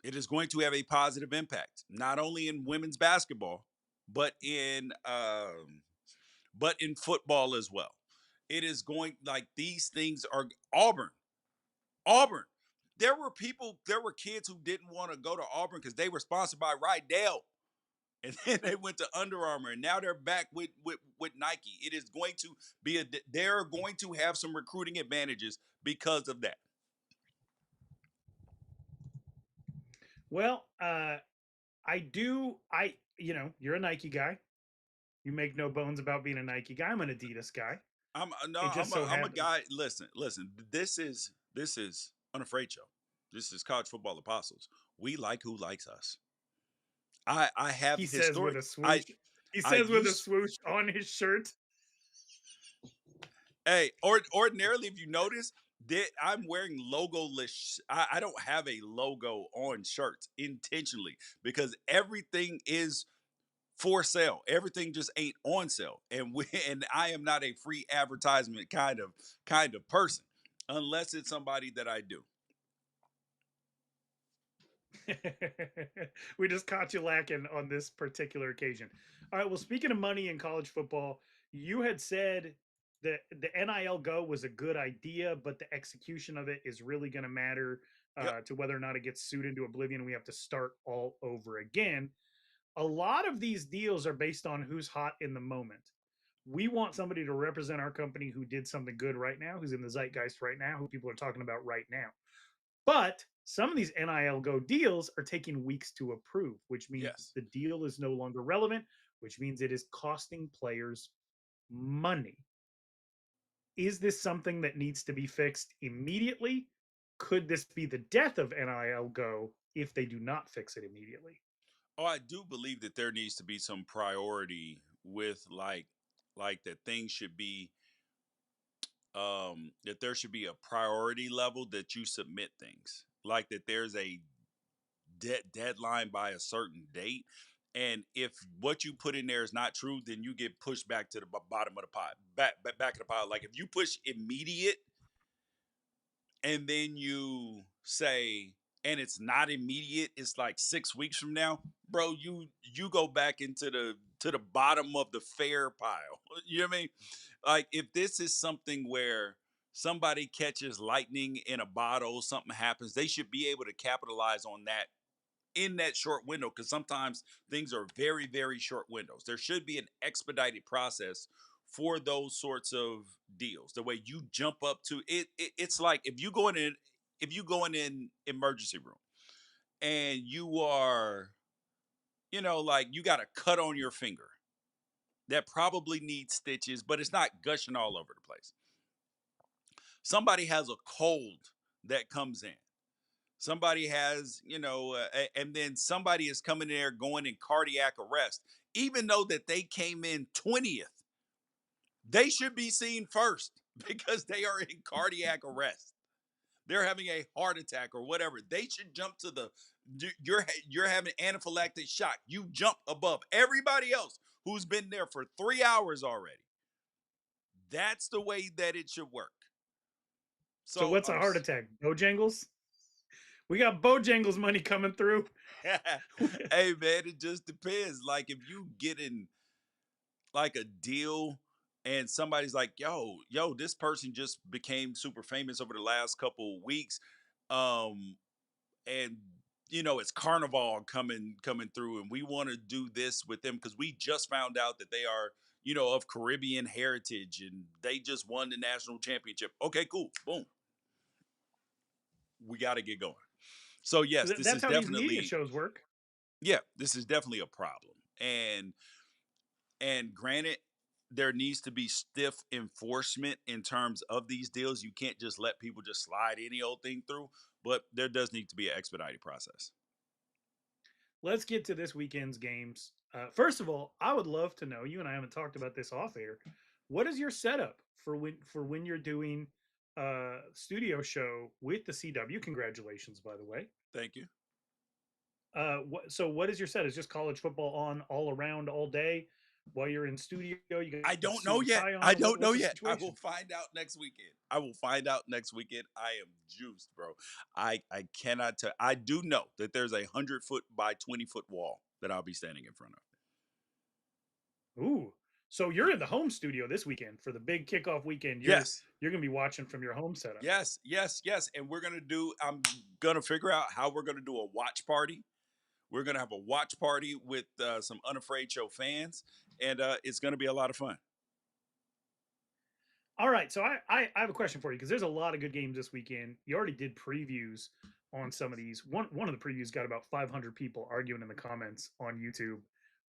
S1: it is going to have a positive impact, not only in women's basketball, but in football as well. It is going like these things are Auburn. Auburn. There were kids who didn't want to go to Auburn because they were sponsored by Rydell. and then they went to Under Armour, and now they're back with Nike. It is going to be they're going to have some recruiting advantages because of that.
S2: Well, you're a Nike guy. You make no bones about being a Nike guy. I'm an Adidas guy. It just so
S1: I'm a
S2: happens.
S1: guy. Listen. This is Unafraid Show. This is College Football Apostles. We like who likes us. I have
S2: He says with
S1: historic.
S2: a swoosh. He
S1: I
S2: says with a
S1: used
S2: swoosh on his shirt.
S1: Hey, ordinarily, if you notice, that I'm wearing logoless. I don't have a logo on shirts intentionally because everything is for sale. Everything just ain't on sale, and and I am not a free advertisement kind of person, unless it's somebody that I do.
S2: We just caught you lacking on this particular occasion. All right. Well, speaking of money in college football, you had said that the NIL go was a good idea, but the execution of it is really going to matter
S1: Yep.
S2: to whether or not it gets sued into oblivion. We have to start all over again. A lot of these deals are based on who's hot in the moment. We want somebody to represent our company who did something good right now, who's in the zeitgeist right now, who people are talking about right now. But some of these NIL Go deals are taking weeks to approve, which means
S1: Yes.
S2: the deal is no longer relevant, which means it is costing players money. Is this something that needs to be fixed immediately? Could this be the death of NIL Go if they do not fix it immediately?
S1: Oh, I do believe that there needs to be some priority with like that things should be that there should be a priority level that you submit things. Like that there's a deadline by a certain date. And if what you put in there is not true, then you get pushed back to the bottom of the pot, back of the pile. Like if you push immediate, and then you say, and it's not immediate, it's like 6 weeks from now, bro. You go back into the bottom of the fair pile. You know what I mean? Like if this is something where somebody catches lightning in a bottle, something happens, they should be able to capitalize on that in that short window, because sometimes things are very very short windows. There should be an expedited process for those sorts of deals, the way you jump up to it's like if you go in an emergency room and you are, like you got a cut on your finger that probably needs stitches, but it's not gushing all over the place. Somebody has a cold that comes in. Somebody has, and then somebody is coming in there going in cardiac arrest, even though that they came in 20th. They should be seen first because they are in cardiac arrest. They're having a heart attack or whatever. They should jump to you're having anaphylactic shock. You jump above everybody else who's been there for 3 hours already. That's the way that it should work.
S2: So
S1: So
S2: what's a heart attack? Bojangles? We got Bojangles money coming through.
S1: Hey man, it just depends. Like if you get in like a deal and somebody's like, yo, this person just became super famous over the last couple of weeks. And it's Carnival coming through, and we want to do this with them because we just found out that they are, of Caribbean heritage and they just won the national championship. Okay, cool. Boom. We got to get going. So
S2: So
S1: yes, this
S2: that's
S1: is
S2: how these media
S1: definitely,
S2: shows work.
S1: yeah, this is definitely a problem. And granted, there needs to be stiff enforcement in terms of these deals. You can't just let people just slide any old thing through, but there does need to be an expedited process.
S2: Let's get to this weekend's games. First of all, I would love to know, you and I haven't talked about this off air. What is your setup for when you're doing studio show with the CW? Congratulations, by the way.
S1: Thank you.
S2: So what is your set? Is just college football on all around all day while you're in studio? You got
S1: I
S2: a
S1: don't
S2: suit
S1: know
S2: and
S1: yet.
S2: tie on?
S1: I don't know
S2: What's the
S1: yet. I will
S2: situation?
S1: find out next weekend. I will find out next weekend. I am juiced, bro. I cannot tell. I do know that there's a 100-foot by 20-foot wall that I'll be standing in front of.
S2: Ooh. So you're in the home studio this weekend for the big kickoff weekend.
S1: Yes.
S2: You're gonna be watching from your home setup.
S1: Yes. And I'm gonna figure out how we're gonna do a watch party We're going to have a watch party with some Unafraid Show fans, and it's going to be a lot of fun.
S2: All right, so I have a question for you because there's a lot of good games this weekend. You already did previews on some of these. One of the previews got about 500 people arguing in the comments on YouTube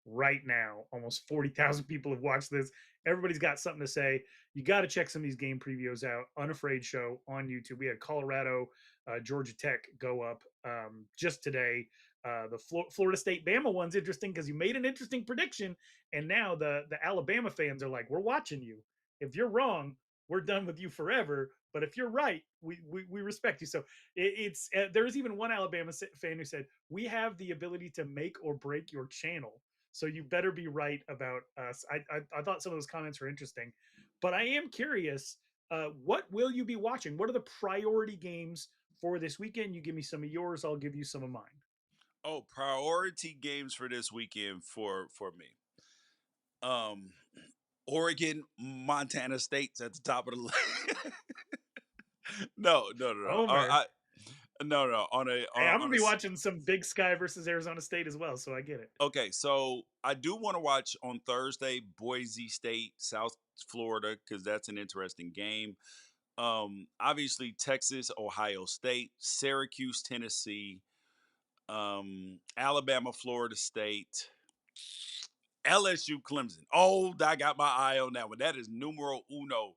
S2: right now. Almost 40,000 people have watched this. Everybody's got something to say. You got to check some of these game previews out. Unafraid Show on YouTube. We had Colorado, Georgia Tech go up just today. The Florida State Bama one's interesting because you made an interesting prediction, and now the Alabama fans are like, "We're watching you. If you're wrong, we're done with you forever. But if you're right, we respect you." So it's there's even one Alabama fan who said, "We have the ability to make or break your channel. So you better be right about us." I thought some of those comments were interesting, but I am curious. What will you be watching? What are the priority games for this weekend? You give me some of yours, I'll give you some of mine.
S1: Oh, priority games for this weekend for me. Um, Oregon, Montana State's at the top of the list. No.
S2: Homer.
S1: No.
S2: Hey, I'm
S1: On
S2: gonna
S1: a
S2: be watching some Big Sky versus Arizona State as well, so I get it.
S1: okay. So I do want to watch on Thursday Boise State, South Florida, because that's an interesting game. Obviously Texas, Ohio State, Syracuse, Tennessee, Alabama, Florida State, LSU, Clemson. Oh, I got my eye on that one. That is numero uno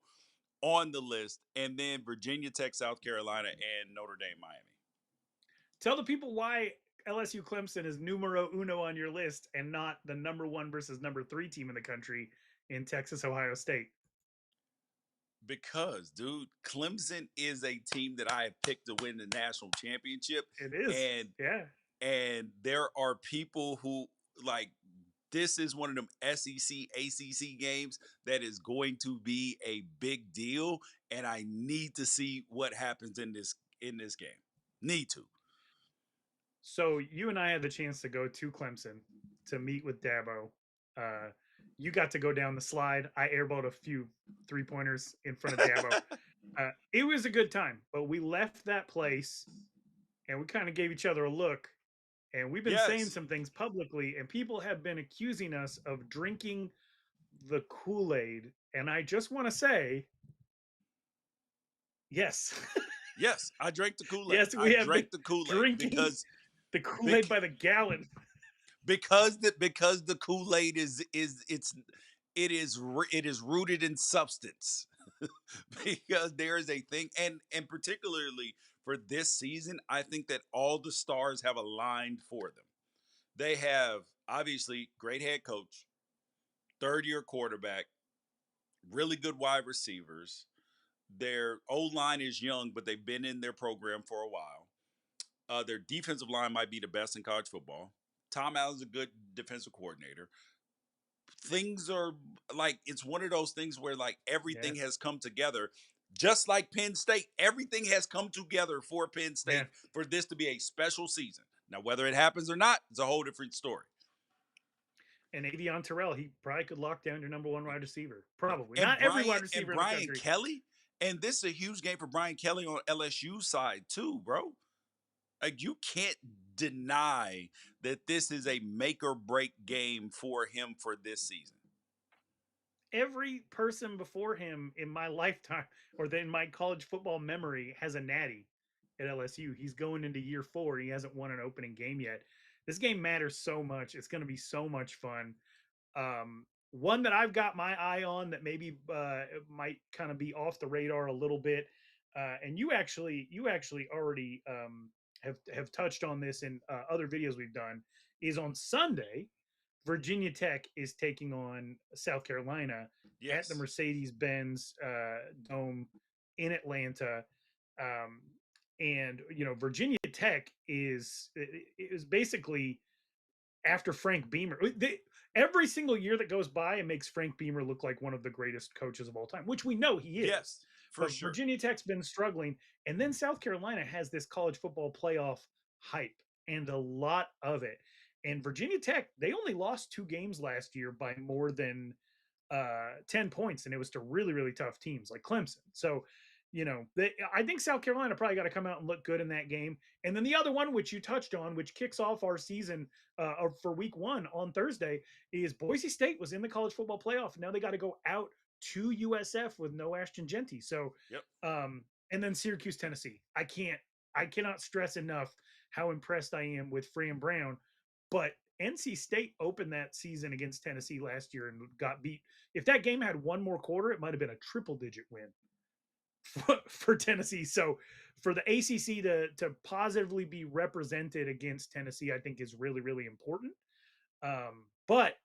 S1: on the list. And then Virginia Tech, South Carolina, and Notre Dame, Miami.
S2: Tell the people why LSU Clemson is numero uno on your list and not the number one versus number three team in the country in Texas, Ohio State.
S1: Because, dude, Clemson is a team that I have picked to win the national championship.
S2: It is.
S1: And
S2: Yeah.
S1: and there are people who like this is one of them SEC ACC games that is going to be a big deal, and I need to see what happens in this game. Need to.
S2: So you and I had the chance to go to Clemson to meet with Dabo. You got to go down the slide. I airballed a few 3-pointers in front of Dabo. It was a good time, but we left that place and we kind of gave each other a look. And we've been saying
S1: Yes.
S2: some things publicly, and people have been accusing us of drinking the Kool-Aid. And I just want to say, yes.
S1: Yes, I drank the Kool-Aid.
S2: Yes,
S1: I
S2: we have been
S1: drank the Kool-Aid
S2: drinking the Kool-Aid by the gallon.
S1: because the Kool-Aid it is rooted in substance. Because there is a thing, and particularly for this season, I think that all the stars have aligned for them. They have obviously great head coach, third year quarterback, really good wide receivers. Their O line is young, but they've been in their program for a while. Their defensive line might be the best in college football. Tom Allen's a good defensive coordinator. Things are like it's one of those things where like
S2: Yeah.
S1: everything has come together. Just like Penn State, everything has come together for Penn State
S2: Yeah.
S1: for this to be a special season. Now, whether it happens or not, it's a whole different story.
S2: And Avion Terrell, he probably could lock down your number one wide receiver. Probably.
S1: And
S2: Not every
S1: Brian
S2: wide receiver in the
S1: Brian
S2: country.
S1: Kelly, and this is a huge game for Brian Kelly on LSU side too, bro. Like you can't deny that this is a make or break game for him for this season.
S2: Every person before him in my lifetime or in my college football memory has a natty at LSU. He's going into year 4. He hasn't won an opening game yet. This game matters so much. It's going to be so much fun. One that I've got my eye on that maybe might kind of be off the radar a little bit, and you actually already have touched on this in other videos we've done, is on Sunday. Virginia Tech is taking on South Carolina at the
S1: Yes.
S2: Mercedes-Benz Dome in Atlanta. Um, and Virginia Tech is basically after Frank Beamer. Every single year that goes by, it makes Frank Beamer look like one of the greatest coaches of all time, which we know he is.
S1: Yes, for
S2: But
S1: sure.
S2: Virginia Tech's been struggling, and then South Carolina has this college football playoff hype and a lot of it. And Virginia Tech, they only lost 2 games last year by more than 10 points, and it was to really, really tough teams like Clemson. So I think South Carolina probably got to come out and look good in that game. And then the other one, which you touched on, which kicks off our season for week 1 on Thursday, is Boise State was in the college football playoff. Now they got to go out to USF with no Ashton Genty. So,
S1: Yep.
S2: and then Syracuse, Tennessee. I cannot stress enough how impressed I am with Fran Brown. But NC State opened that season against Tennessee last year and got beat. If that game had one more quarter, it might have been a triple-digit win for Tennessee. So for the ACC to positively be represented against Tennessee, I think is really, really important. But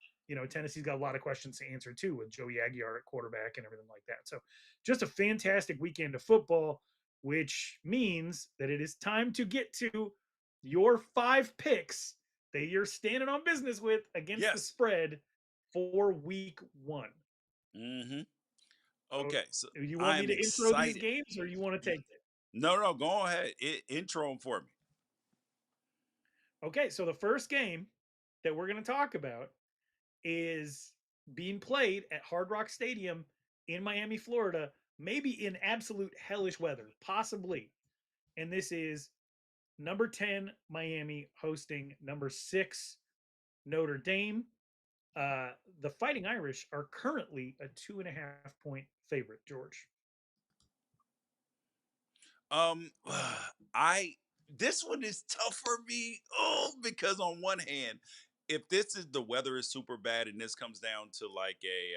S2: Tennessee's got a lot of questions to answer too, with Joey Aguiar at quarterback and everything like that. So just a fantastic weekend of football, which means that it is time to get to your 5 picks that you're standing on business with against the spread for week 1.
S1: Mm-hmm.
S2: So
S1: Okay, so
S2: you want
S1: I
S2: me
S1: am
S2: to intro these
S1: excited.
S2: games, or you want to take it?
S1: No, go ahead. Intro them for me.
S2: Okay, so the first game that we're going to talk about is being played at Hard Rock Stadium in Miami, Florida, maybe in absolute hellish weather, possibly. And this is number 10 Miami hosting number 6 Notre Dame. The Fighting Irish are currently a 2.5-point favorite, George.
S1: I this one is tough for me. Oh, because on one hand, if this is the weather is super bad and this comes down to like a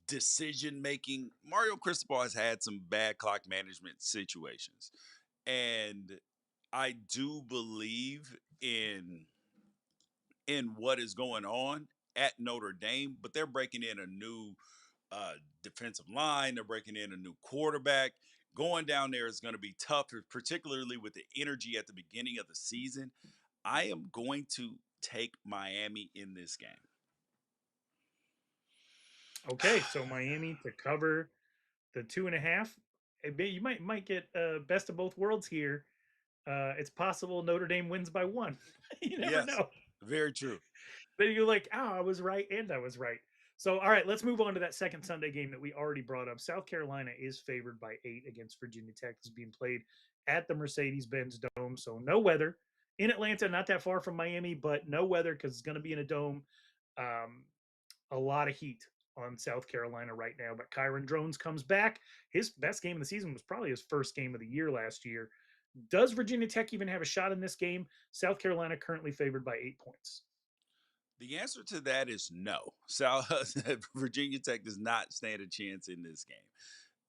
S1: decision making, Mario Cristobal has had some bad clock management situations, and I do believe in what is going on at Notre Dame, but they're breaking in a new defensive line. They're breaking in a new quarterback. Going down there is going to be tough, particularly with the energy at the beginning of the season. I am going to take Miami in this game.
S2: Okay, so Miami to cover the 2.5. You might get best of both worlds here. It's possible Notre Dame wins by 1. You never
S1: Yes,
S2: know.
S1: very true.
S2: Then you're like, oh, I was right, and I was right. So, all right, let's move on to that second Sunday game that we already brought up. South Carolina is favored by 8 against Virginia Tech. It's being played at the Mercedes-Benz Dome, so no weather in Atlanta, not that far from Miami, but no weather because it's going to be in a dome. Um, a lot of heat on South Carolina right now, but Kyron Drones comes back. His best game of the season was probably his first game of the year last year. Does Virginia Tech even have a shot in this game? South Carolina currently favored by 8 points.
S1: The answer to that is no. South Virginia Tech does not stand a chance in this game.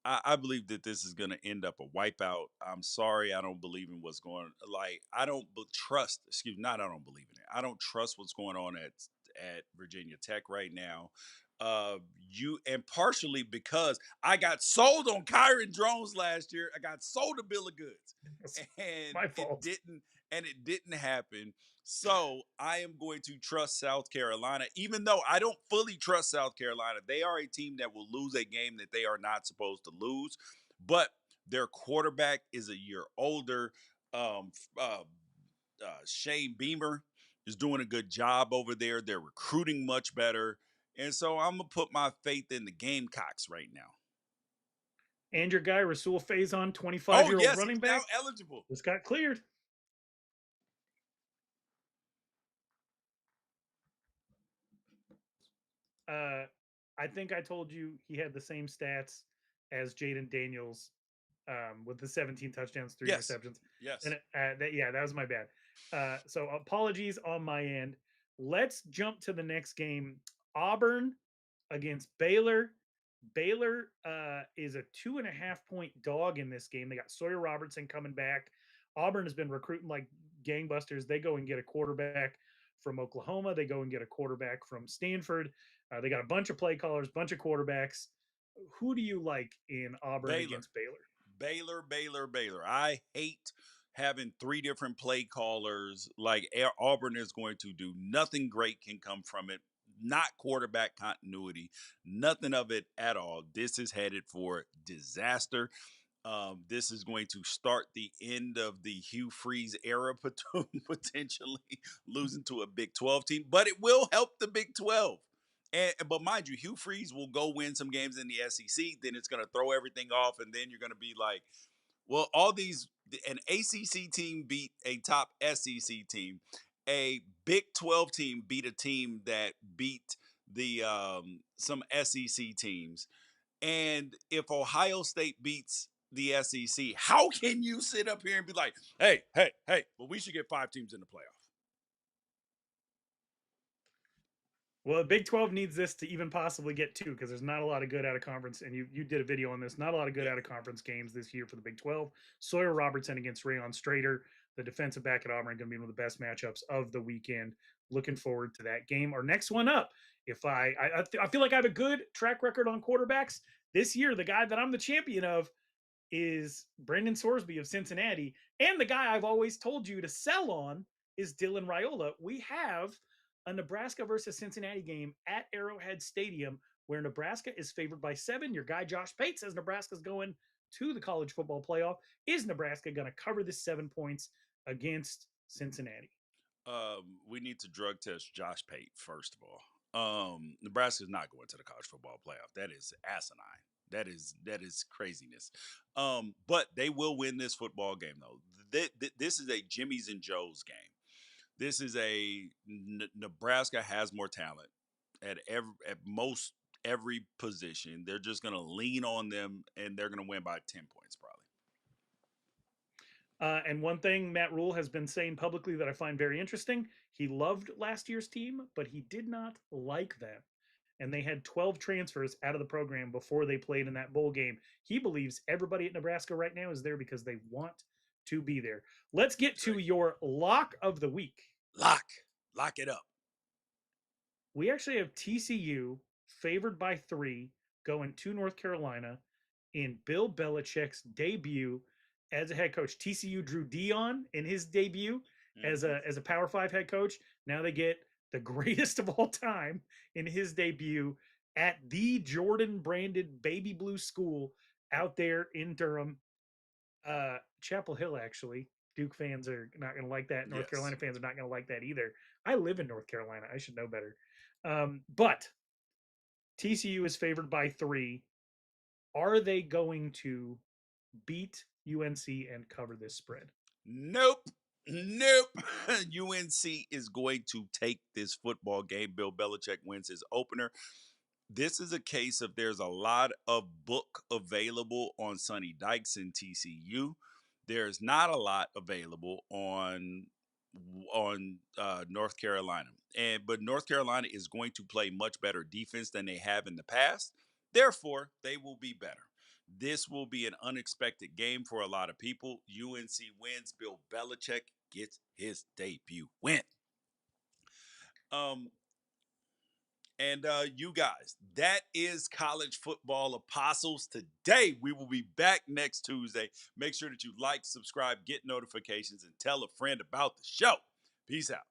S1: I believe that this is going to end up a wipeout. I'm sorry, I don't believe in what's going. Like I don't trust. Excuse me, not I don't believe in it. I don't trust what's going on at Virginia Tech right now. You and partially because I got sold on Kyron Drones last year. I got sold a bill of goods,
S2: That's
S1: and
S2: my fault.
S1: it didn't happen. So I am going to trust South Carolina, even though I don't fully trust South Carolina. They are a team that will lose a game that they are not supposed to lose, but their quarterback is a year older. Um, Shane Beamer is doing a good job over there. They're recruiting much better. And so I'm going to put my faith in the Gamecocks right now.
S2: And your guy, Rasul Faison, 25
S1: Oh,
S2: year old
S1: yes, he's
S2: running
S1: now
S2: back,
S1: eligible.
S2: just got cleared. Uh, I think I told you he had the same stats as Jaden Daniels with the 17 touchdowns, 3
S1: Yes.
S2: interceptions.
S1: Yes.
S2: And that was my bad. So apologies on my end. Let's jump to the next game. Auburn against Baylor. Baylor is a 2.5-point dog in this game. They got Sawyer Robertson coming back. Auburn has been recruiting like gangbusters. They go and get a quarterback from Oklahoma. They go and get a quarterback from Stanford. They got a bunch of play callers, bunch of quarterbacks. Who do you like in Auburn
S1: Baylor.
S2: against Baylor?
S1: Baylor. I hate having 3 different play callers. Like Auburn is going to do nothing great can come from it. Not quarterback continuity, nothing of it at all. This is headed for disaster. This is going to start the end of the Hugh Freeze era, potentially losing to a Big 12 team, but it will help the Big 12. But mind you, Hugh Freeze will go win some games in the SEC. Then it's going to throw everything off, and then you're going to be like, well, all these an ACC team beat a top SEC team, a Big 12 team beat a team that beat the some SEC teams, and if Ohio State beats the SEC, how can you sit up here and be like, hey, well, we should get 5 teams in the playoff?
S2: Well, the Big 12 needs this to even possibly get 2 because there's not a lot of good out of conference. And you did a video on this. Not a lot of good
S1: Yeah.
S2: out of conference games this year for the Big 12. Sawyer Robertson against Rayon Strader, the defensive back at Auburn, going to be one of the best matchups of the weekend. Looking forward to that game. Our next one up. If I feel like I have a good track record on quarterbacks this year. The guy that I'm the champion of is Brendan Sorsby of Cincinnati, and the guy I've always told you to sell on is Dylan Raiola. We have a Nebraska versus Cincinnati game at Arrowhead Stadium where Nebraska is favored by 7. Your guy Josh Pate says Nebraska's going to the college football playoff. Is Nebraska going to cover this 7 points against Cincinnati?
S1: We need to drug test Josh Pate first of all. Nebraska's not going to the college football playoff. That is asinine. That is craziness. But they will win this football game though. This is a Jimmy's and Joe's game. This is Nebraska has more talent at most every position. They're just going to lean on them, and they're going to win by 10 points probably.
S2: And one thing Matt Rule has been saying publicly that I find very interesting, he loved last year's team, but he did not like them. And they had 12 transfers out of the program before they played in that bowl game. He believes everybody at Nebraska right now is there because they want to be there. Let's get to your lock of the week.
S1: Lock it up.
S2: We actually have TCU favored by 3 going to North Carolina in Bill Belichick's debut as a head coach. TCU drew Dion in his debut as a Power 5 head coach. Now they get the greatest of all time in his debut at the Jordan branded baby blue school out there in Durham. Chapel Hill, actually. Duke fans are not going to like that. North Carolina fans are not going to like that either. I live in North Carolina. I should know better. But TCU is favored by 3. Are they going to beat UNC and cover this spread?
S1: Nope. UNC is going to take this football game. Bill Belichick wins his opener. This is a case of there's a lot of book available on Sonny Dykes and TCU. There's not a lot available on North Carolina, but North Carolina is going to play much better defense than they have in the past. Therefore, they will be better. This will be an unexpected game for a lot of people. UNC wins. Bill Belichick gets his debut win. And you guys, that is College Football Apostles. Today, we will be back next Tuesday. Make sure that you like, subscribe, get notifications, and tell a friend about the show. Peace out.